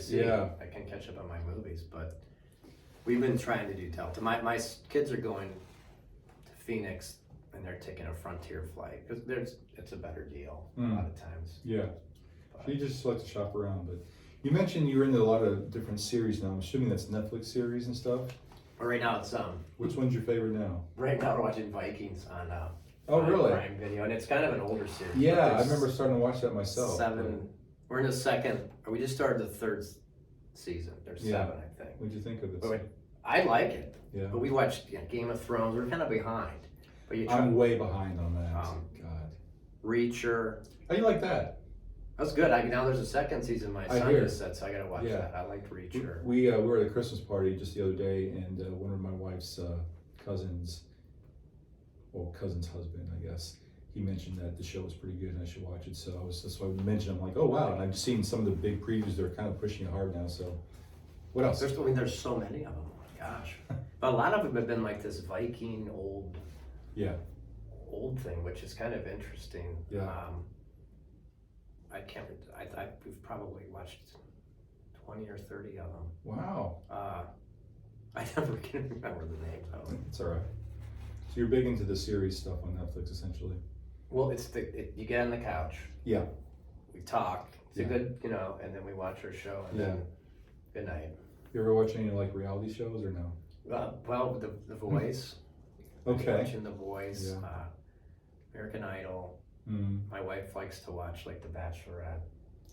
seat. Yeah. I can catch up on my movies, but we've been trying to do Delta. My kids are going to Phoenix and they're taking a Frontier flight because it's a better deal a lot of times. Yeah. But She just likes to shop around. But you mentioned you're into a lot of different series now. I'm assuming that's Netflix series and stuff. right now it's Which one's your favorite now? right now we're watching Vikings on Oh, really? Prime Video, and it's kind of an older series. Yeah, but I there's remember starting to watch that myself. We're in the second, or we just started the third season. There's Yeah. 7, I think. What'd you think of it? But I like it. Yeah. But we watched Game of Thrones. We're kind of behind. But you try I'm way behind on that. God. Reacher. How do you like that? That's good. Now there's a second season. My I son hear. just said, so I gotta watch that. I liked Reacher. We were at a Christmas party just the other day, and one of my wife's cousin's husband, I guess, he mentioned that the show was pretty good and I should watch it. So that's why we mentioned. I'm like, oh wow! And I've seen some of the big previews. They're kind of pushing it hard now. So, what else? There's so many of them. Oh my gosh! But a lot of them have been like this Viking old thing, which is kind of interesting. Yeah. We've probably watched 20 or 30 of them. Wow. I never can remember the names of them. It's all right. So you're big into the series stuff on Netflix, essentially. Well, you get on the couch. Yeah. We talk. It's a good, and then we watch our show, and then good night. You ever watch any like reality shows or no? Well, The Voice. Okay. Watching The Voice, American Idol. My wife likes to watch like The Bachelor.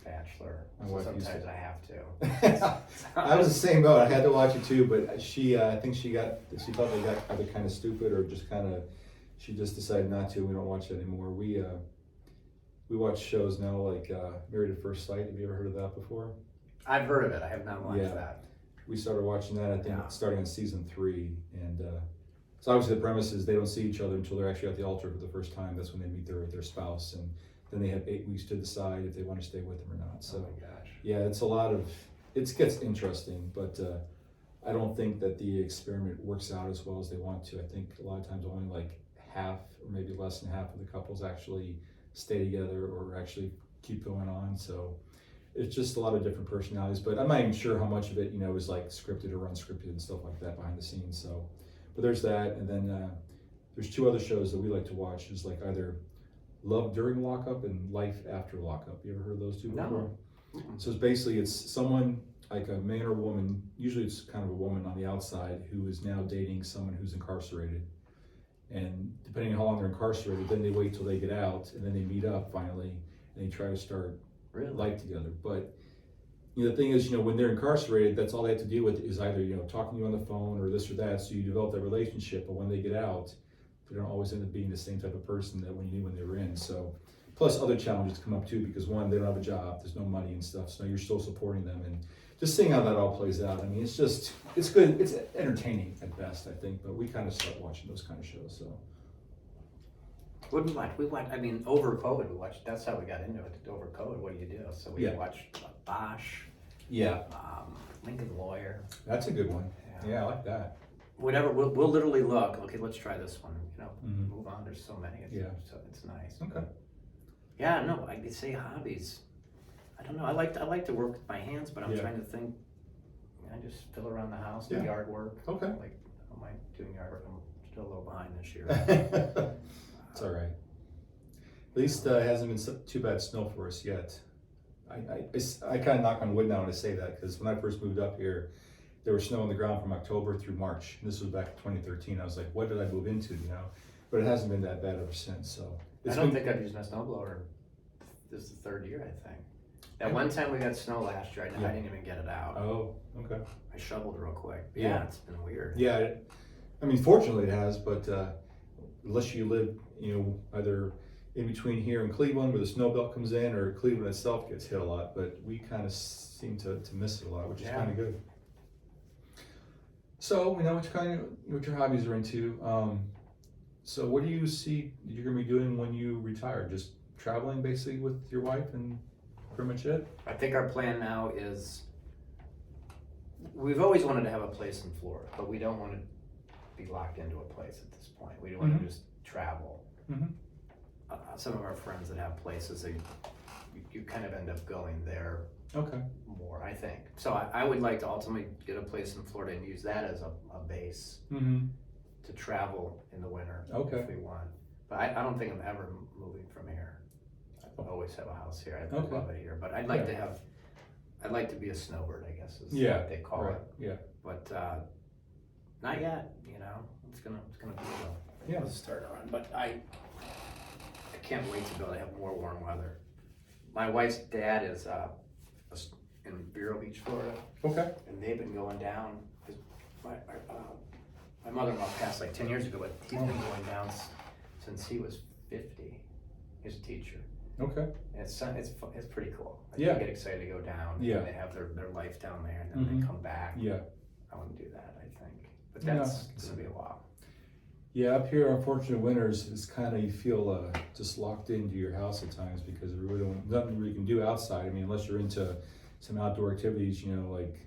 So sometimes I have to. I was the same boat. I had to watch it too, but I think she thought they got either kind of stupid or just she just decided not to. We don't watch it anymore. We watch shows now like Married at First Sight. Have you ever heard of that before? I've heard of it. I have not watched that. We started watching that, I think, starting on season 3, and so obviously the premise is they don't see each other until they're actually at the altar for the first time. That's when they meet their spouse, and then they have 8 weeks to decide if they want to stay with them or not. So, oh my gosh. Yeah, it gets interesting, but I don't think that the experiment works out as well as they want to. I think a lot of times only like half or maybe less than half of the couples actually stay together or actually keep going on. So it's just a lot of different personalities, but I'm not even sure how much of it, is like scripted or unscripted and stuff like that behind the scenes. So, but there's that, and then there's 2 other shows that we like to watch. Is like either Love During Lockup and Life After Lockup. You ever heard of those 2 before? No. So it's someone like a man or woman, usually it's kind of a woman on the outside, who is now dating someone who's incarcerated. And depending on how long they're incarcerated, then they wait till they get out, and then they meet up finally, and they try to start life together. But the thing is, when they're incarcerated, that's all they have to deal with is either, talking to you on the phone or this or that, so you develop that relationship. But when they get out, they don't always end up being the same type of person that when you knew when they were in. So, plus other challenges come up too, because one, they don't have a job, there's no money and stuff, so you're still supporting them, and just seeing how that all plays out. I mean, it's good, it's entertaining at best, I think, but we kind of start watching those kind of shows, so. What did we watch? I mean, over COVID, we watched, that's how we got into it, over COVID, what do you do? So we watched Bosch. Yeah. Lincoln Lawyer. That's a good one. Yeah, I like that. Whatever, we'll literally look, okay, let's try this one, move on, there's so many, so it's nice. Okay. Yeah, no, I could say hobbies. I don't know, I like to work with my hands, but I'm trying to think, I just fiddle around the house, do yard work. Okay. Like, I don't mind doing yard work, I'm still a little behind this year. It's all right. At least it hasn't been too bad snow for us yet. I kind of knock on wood now when I say that, because when I first moved up here, there was snow on the ground from October through March. And this was back in 2013. I was like, what did I move into, But it hasn't been that bad ever since, so. I don't think I've used my snowblower. This is the 3rd year, I think. That one time we got snow last year, I didn't even get it out. Oh, okay. I shoveled real quick. Yeah, it's been weird. Yeah, I mean, fortunately it has, but unless you live, either in between here and Cleveland where the snow belt comes in, or Cleveland itself gets hit a lot, but we kind of seem to miss it a lot, which is kind of good. So we know what your hobbies are into. So what do you see you're gonna be doing when you retire? Just traveling basically with your wife and pretty much it? I think our plan now is, we've always wanted to have a place in Florida, but we don't want to be locked into a place at this point. We want to just travel. Some of our friends that have places, you kind of end up going there more, I think. So I would like to ultimately get a place in Florida and use that as a base to travel in the winter if we want. But I don't think I'm ever moving from here. I always have a house here. I love it here. But I'd like to be a snowbird, I guess is what they call it. Yeah. But not yet, It's gonna be a start on. But can't wait to be able to have more warm weather. My wife's dad is in Vero Beach, Florida, Okay. and they've been going down. My mother-in-law passed like 10 years ago, but he's been going down since he was 50. He's a teacher. Okay. And it's pretty cool. Like, Yeah. they get excited to go down. Yeah. And they have their life down there, and then they come back. Yeah. I want to do that, I think. But Yeah, that's going to be a while. Yeah, up here, unfortunately, winters is kind of, you feel just locked into your house at times because there really nothing really you can do outside. I mean, unless you're into some outdoor activities, you know, like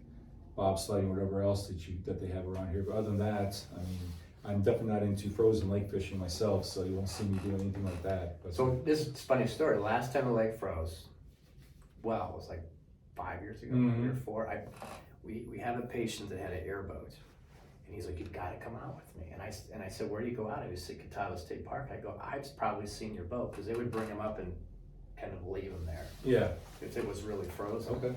bobsledding or whatever else that they have around here. But other than that, I mean, I'm definitely not into frozen lake fishing myself, so you won't see me doing anything like that. But, So this is a funny story. Last time the lake froze, well, it was like 5 years ago, maybe or 4. We have a patient that had an airboat, and he's like, "You've got to come out with me." And I said, "Where do you go out?" He said, "Catawba State Park." I go, "I've probably seen your boat," because they would bring him up and kind of leave him there yeah. if it was really frozen. Okay.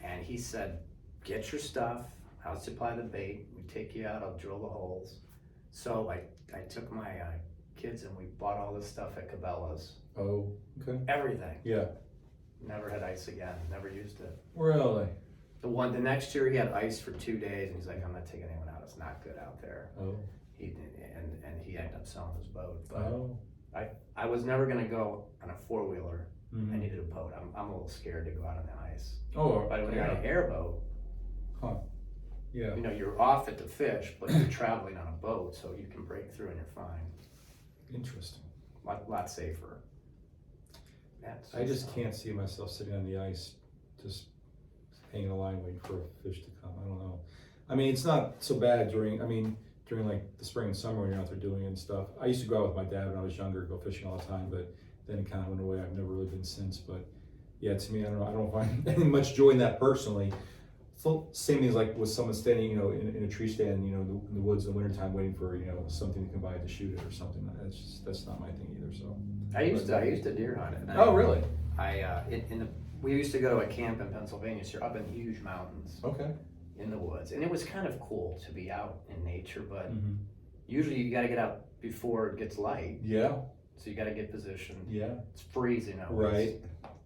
And he said, "Get your stuff. I'll supply the bait. We take you out. I'll drill the holes." So I took my kids and we bought all this stuff at Cabela's. Oh, okay. Everything. Yeah. Never had ice again. Never used it. Really? The next year he had ice for 2 days, and he's like, "I'm not taking anyone out. It's not good out there." Oh. He ended up selling his boat. But Oh. I was never gonna go on a 4-wheeler. Mhm. I needed a boat. I'm a little scared to go out on the ice. Oh. But when you're on an airboat, Yeah. you know, you're off it to fish, but you're traveling on a boat, so you can break through and you're fine. Interesting. Lot safer. That's I just can't see myself sitting on the ice, just hanging a line waiting for a fish to come. I don't know. I mean, it's not so bad during like the spring and summer when you're out there doing it and stuff. I used to go out with my dad when I was younger, go fishing all the time, but then it kind of went away. I've never really been since. But yeah, to me, I don't find any much joy in that personally. Same thing as like with someone standing, you know, in a tree stand, you know, in the woods in the wintertime waiting for, you know, something to come by to shoot it or something. That's not my thing either. So I used to deer hunt it. Oh, really? We used to go to a camp in Pennsylvania, so you're up in huge mountains Okay. in the woods, and it was kind of cool to be out in nature. But Mm-hmm. usually you got to get out before it gets light, Yeah. so you got to get positioned. Yeah. It's freezing out. Right.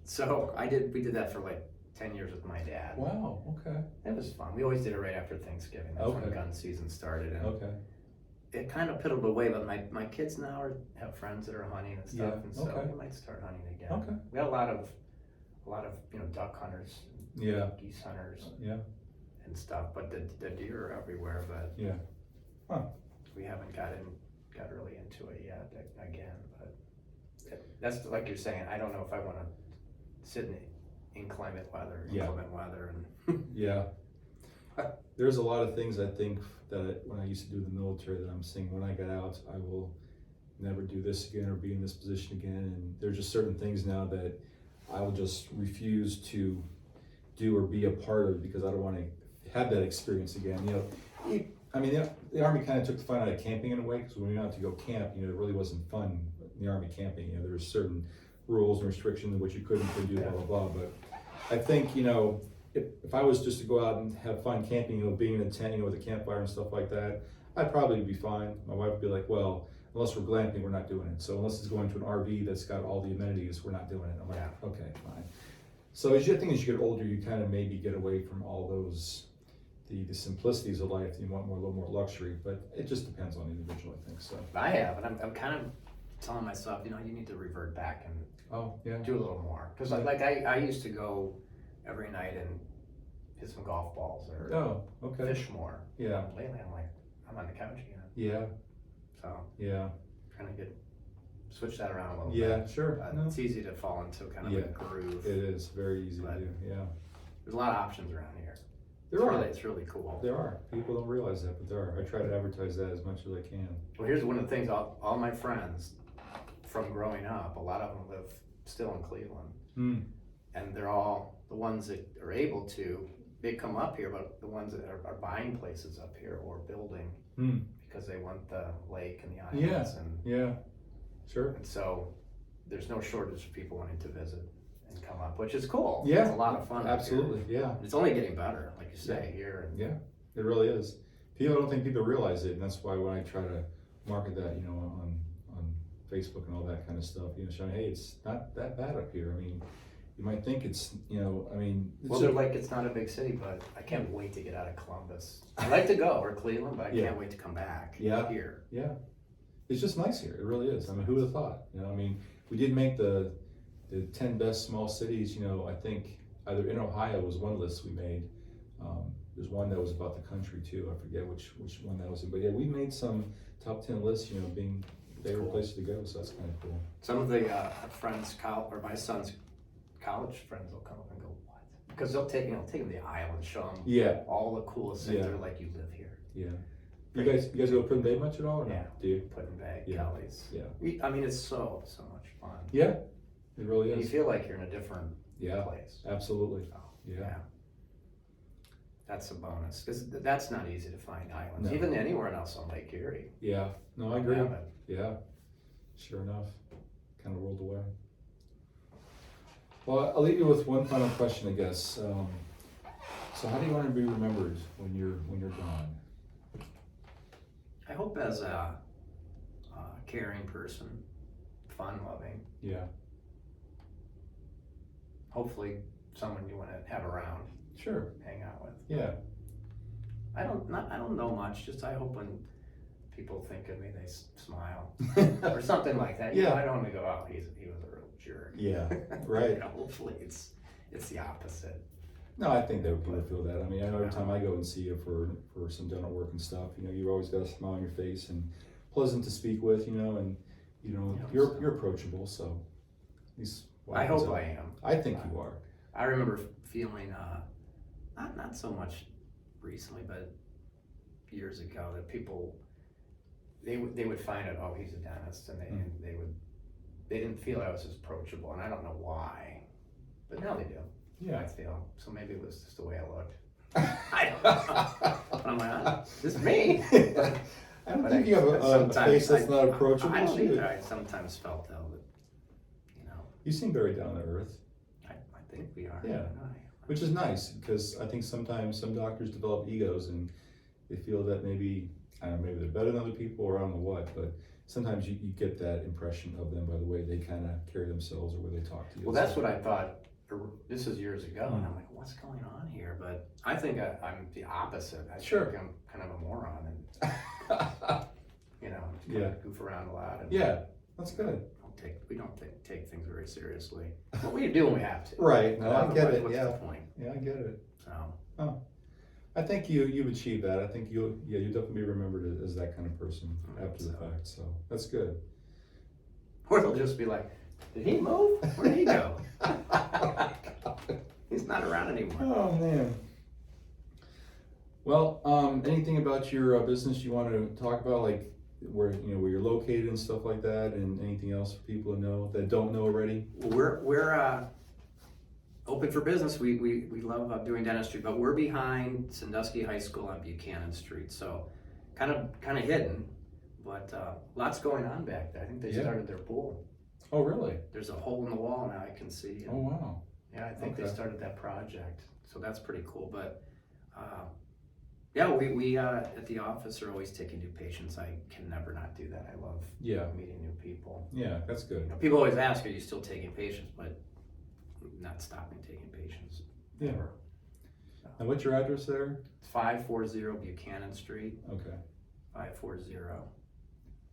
So we did that for like 10 years with my dad. Wow. Okay. It was fun. We always did it right after Thanksgiving. That's when Okay. gun season started. And Okay. it kind of piddled away, but my kids now have friends that are hunting and stuff, Yeah, and so okay. we might start hunting again. Okay. We got a lot of you know, duck hunters, Yeah. geese hunters, Yeah. and stuff. But the deer are everywhere. But Yeah. Huh. we haven't got really into it yet again. But that's like you're saying. I don't know if I want to sit in inclement weather, and Yeah. There's a lot of things I think that when I used to do the military that I'm saying when I get out, I will never do this again or be in this position again. And there's just certain things now that I will just refuse to do or be a part of because I don't want to have that experience again. You know, I mean, the Army kind of took the fun out of camping in a way because when we went out to go camp, you know, it really wasn't fun in the Army camping. You know, there were certain rules and restrictions of what you could and couldn't do, blah, blah, blah. But I think, you know, if I was just to go out and have fun camping, you know, being in a tent, you know, with a campfire and stuff like that, I'd probably be fine. My wife would be like, well, unless we're glamping, we're not doing it. So unless it's going to an RV that's got all the amenities, we're not doing it. I'm like, okay, fine. So as you think as you get older, you kind of maybe get away from all those, the simplicities of life. You want a little more luxury, but it just depends on the individual, I think. So I have, and I'm kind of telling myself, you know, you need to revert back and do a little more. Because I used to go every night and hit some golf balls or fish more. Yeah. Lately I'm like, I'm on the couch again. Yeah. So yeah, trying to switch that around a little bit. Yeah, sure. No. It's easy to fall into kind of a groove. It is very easy to do. Yeah. There's a lot of options around here. It's really cool. There are. People don't realize that, but there are. I try to advertise that as much as I can. Well, here's one of the things. All my friends from growing up, a lot of them live still in Cleveland, and they're all the ones that are able to. They come up here, but the ones that are buying places up here or building because they want the lake and the islands. Sure. And so there's no shortage of people wanting to visit and come up, which is cool. Yeah, it's a lot of fun. Absolutely. Yeah. It's only getting better, like you say here. And it really is. I don't think people realize it, and that's why when I try to market that, you know, on Facebook and all that kind of stuff, showing, hey, it's not that bad up here. I mean, you might think it's, I mean, Well, they're like, it's not a big city, but I can't wait to get out of Columbus. I like to go, or Cleveland, but I can't wait to come back here. Yeah. It's just nice here. It really is. I mean, who would have thought? I mean, we did make the 10 best small cities. I think either in Ohio was one list we made. There's one that was about the country too. I forget which one that was in. But yeah, we made some top 10 lists. Being favorite places to go. So that's kind of cool. Some of the friends, or my son's college friends, will come up and go, "What?" Because they'll take them to the aisle and show them all the coolest things. They're like, "You live here." Yeah. You guys go to Put in Bay much at all? Or yeah. No? Do you? Put in Bay, Yeah. Kelly's. Yeah. I mean, it's so much fun. Yeah. It really is. You feel like you're in a different place. Absolutely. So, Yeah. That's a bonus, because that's not easy to find islands, No. even anywhere else on Lake Erie. Yeah. No, I agree. Have it. Yeah. Sure enough. Kind of rolled away. Well, I'll leave you with one final question, I guess. So how do you want to be remembered when you're gone? I hope as a caring person, fun-loving, Yeah. hopefully someone you want to have around, Sure. hang out with. Yeah. I don't know much. Just I hope when people think of me, they smile or something like that. Yeah. I don't want to go, "Oh, he was a real jerk." Yeah. Right. Hopefully it's the opposite. No, I think that people feel that. I mean, I know every time I go and see you for some dental work and stuff, you've always got a smile on your face and pleasant to speak with, and you're approachable. So, at least I hope I am. I think you are. I remember feeling not so much recently, but years ago, that people they would find out, "Oh, he's a dentist," and they didn't feel I was as approachable, and I don't know why, but now they do. Yeah. I feel so. Maybe it was just the way I looked. I don't know. But I'm like, this is me. I don't think you have a face that's not approachable. I don't either. I sometimes felt though that, you seem very down to earth. I think we are. Yeah. Which is nice, because I think sometimes some doctors develop egos and they feel that maybe they're better than other people, or I don't know what, but sometimes you get that impression of them by the way they kind of carry themselves or where they talk to you. Well, that's what I thought. This is years ago, and I'm like, what's going on here? But I think I'm the opposite. I think I'm kind of a moron, and kind of goof around a lot. And yeah, that's good. We don't take things very seriously. But we do when we have to. Right. No, I get it. What's Yeah. the point? Yeah, I get it. So. I think you've achieved that. I think you'll definitely be remembered as that kind of person after the fact. So that's good. Or they'll just be like, "Did he move? Where'd he go?" He's not around anymore. Oh man. Well, anything about your business you want to talk about, like where you're located and stuff like that, and anything else for people to know that don't know already? We're open for business. We love doing dentistry, but we're behind Sandusky High School on Buchanan Street, so kind of hidden, but lots going on back there. I think they started their pool. Oh, really? There's a hole in the wall now I can see. Oh, wow. Yeah, I think they started that project, so that's pretty cool. But we at the office are always taking new patients. I can never not do that. I love meeting new people. Yeah, that's good. People always ask, "Are you still taking patients?" But not stopping taking patients. Yeah. Ever. And what's your address there? 540 Buchanan Street. Okay. 540.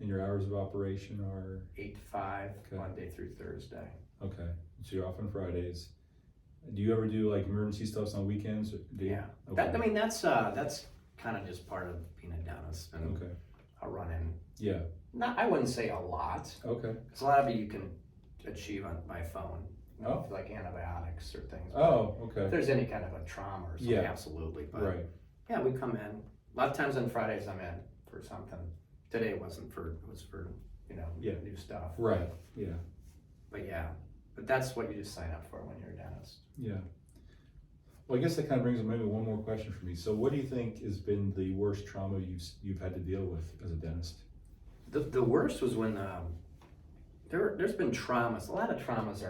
And your hours of operation are? 8 to 5, Monday through Thursday. Okay. So you're off on Fridays. Do you ever do like emergency stuff on weekends? Yeah. Okay. That's kind of just part of being a dentist. And I'll run in. Yeah. I wouldn't say a lot. Okay. Because a lot of it you can achieve on my phone. Like antibiotics or things. Oh, okay. If there's any kind of a trauma or something, absolutely. But yeah, we come in. A lot of times on Fridays I'm in for something. Today it was for new stuff. Right. Yeah. But that's what you just sign up for when you're a dentist. Yeah. Well, I guess that kind of brings up maybe one more question for me. So, what do you think has been the worst trauma you've had to deal with as a dentist? The worst was when there's been traumas. A lot of traumas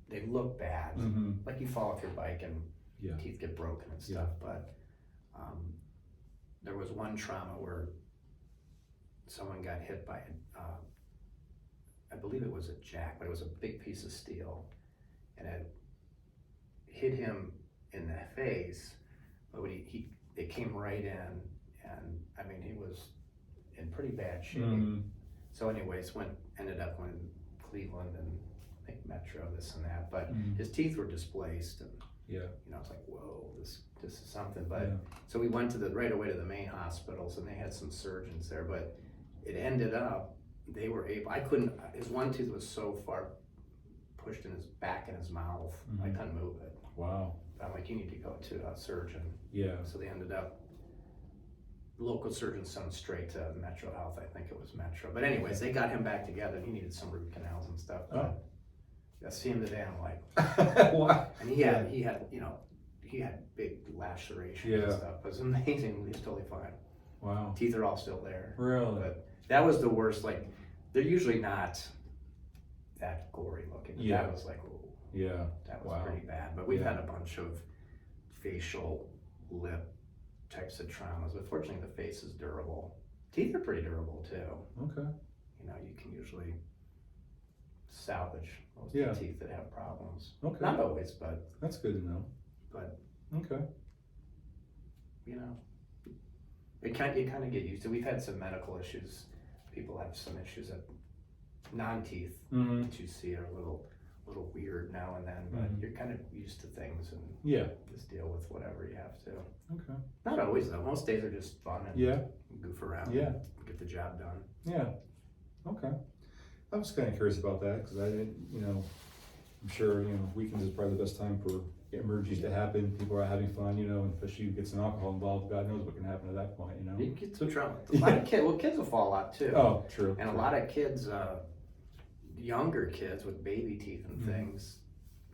they look bad, like you fall off your bike and teeth get broken and stuff. But there was one trauma where someone got hit by I believe it was a jack, but it was a big piece of steel, and it hit him in the face, but when it came right in, and I mean, he was in pretty bad shape. So anyways, ended up in Cleveland and I think Metro, this and that, but his teeth were displaced, and I was like, whoa, this is something. But so we went right away to the main hospitals, and they had some surgeons there, but it ended up, they were able, his one tooth was so far pushed in his back in his mouth, I couldn't move it. Wow. I'm like, you need to go to a surgeon. Yeah. So they ended up, local surgeon sent him straight to Metro Health, I think it was Metro. But anyways, they got him back together, and he needed some root canals and stuff. But I see him today, I'm like, wow. And he had big lacerations and stuff. It was amazing. He's totally fine. Wow. Teeth are all still there. Really? But that was the worst. Like, they're usually not that gory looking. But that was like, ooh, that was pretty bad. But we've had a bunch of facial, lip types of traumas. But fortunately, the face is durable. Teeth are pretty durable too. Okay. You can usually salvage most of the teeth that have problems. Okay. Not always, but that's good to know. But okay. You kind of get used to. We've had some medical issues. People have some issues that non-teeth that you see are a little weird now and then, but you're kind of used to things and just deal with whatever you have to. Okay. Not always though. Most days are just fun and goof around. And get the job done. Yeah. Okay. I was kind of curious about that because I didn't, I'm sure, weekends is probably the best time for emergencies to happen. People are having fun, and especially if you get some alcohol involved, God knows what can happen at that point, You can get some trouble. A lot of kids will fall out too. Oh, true. And a lot of kids, younger kids with baby teeth and things,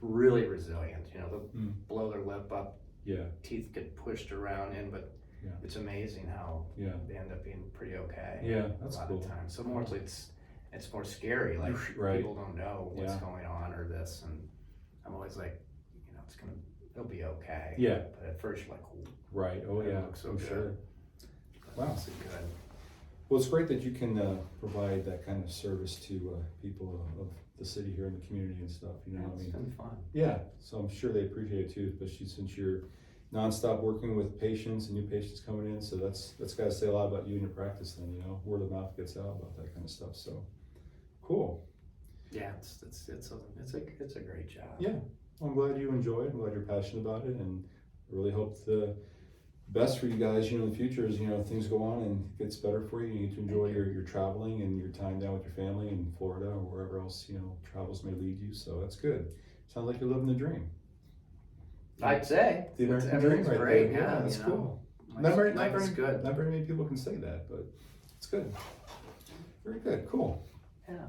really resilient. They'll blow their lip up. Yeah. Teeth get pushed around in, but it's amazing how they end up being pretty okay. Yeah, that's a lot cool. of times. So more it's more scary. Like people don't know what's going on or this, and I'm always like, it'll be okay. Yeah. But at first you're like, ooh, right. Oh yeah. Looks so I'm good. sure. Wow. This is good. Well, it's great that you can provide that kind of service to people of the city here in the community and stuff. It's been fun. Yeah. So I'm sure they appreciate it too, especially since you're nonstop working with patients and new patients coming in. So that's got to say a lot about you and your practice. Then word of mouth gets out about that kind of stuff. So cool. Yeah, it's a great job. Yeah. Well, I'm glad you enjoy it. I'm glad you're passionate about it, and I really hope the best for you guys, in the future as, things go on and it gets better for you. You get to enjoy your traveling and your time down with your family in Florida or wherever else, travels may lead you. So that's good. Sounds like you're living the dream. I'd say. The American dream right great. there. Yeah, that's cool. Not very many people can say that, but it's good. Very good. Cool. Yeah.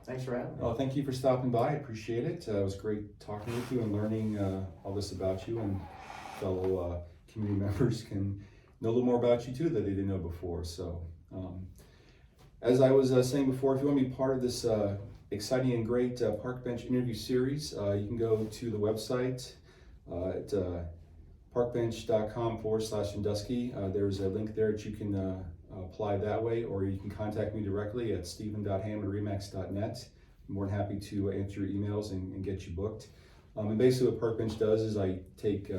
Thanks for having me. Well, thank you for stopping by. I appreciate it. It was great talking with you and learning all this about you, and fellow community members can know a little more about you too that they didn't know before. So, as I was saying before, if you want to be part of this exciting and great Parkbench interview series, you can go to the website at parkbench.com/Sandusky. There's a link there that you can apply that way, or you can contact me directly at stephen.ham@remax.net. I'm more than happy to answer your emails and get you booked. And basically what Parkbench does is I take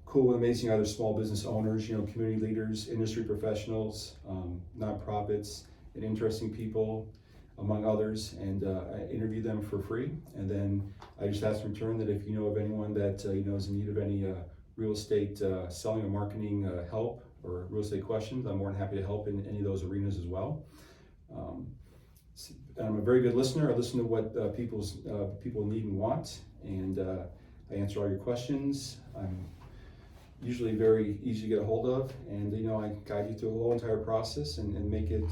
cool, amazing other small business owners, community leaders, industry professionals, nonprofits, and interesting people, among others, and I interview them for free. And then I just ask in return that if you know of anyone that is in need of any real estate selling or marketing help or real estate questions, I'm more than happy to help in any of those arenas as well. I'm a very good listener. I listen to what people need and want, and I answer all your questions. I'm usually very easy to get a hold of, and I guide you through the whole entire process and make it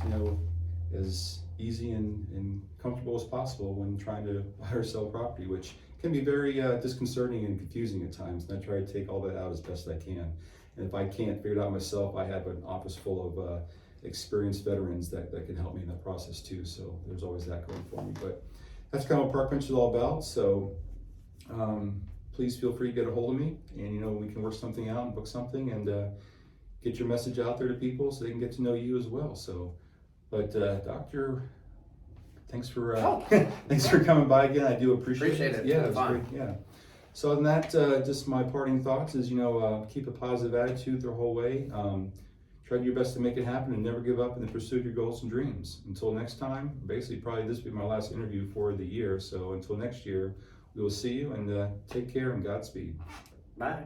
as easy and comfortable as possible when trying to buy or sell property, which can be very disconcerting and confusing at times. And I try to take all that out as best I can. And if I can't figure it out myself, I have an office full of experienced veterans that can help me in that process too. So there's always that going for me. But that's kind of what Parkbench is all about. So please feel free to get a hold of me, and we can work something out and book something and get your message out there to people so they can get to know you as well. So, but Dr. Thanks for Oh. thanks for coming by again. I do appreciate Appreciate it. Yeah, It's it was fun. great. Yeah. So on that, just my parting thoughts is, keep a positive attitude the whole way. Try to do your best to make it happen and never give up in the pursuit of your goals and dreams. Until next time, basically probably this will be my last interview for the year. So until next year, we will see you, and take care and Godspeed. Bye.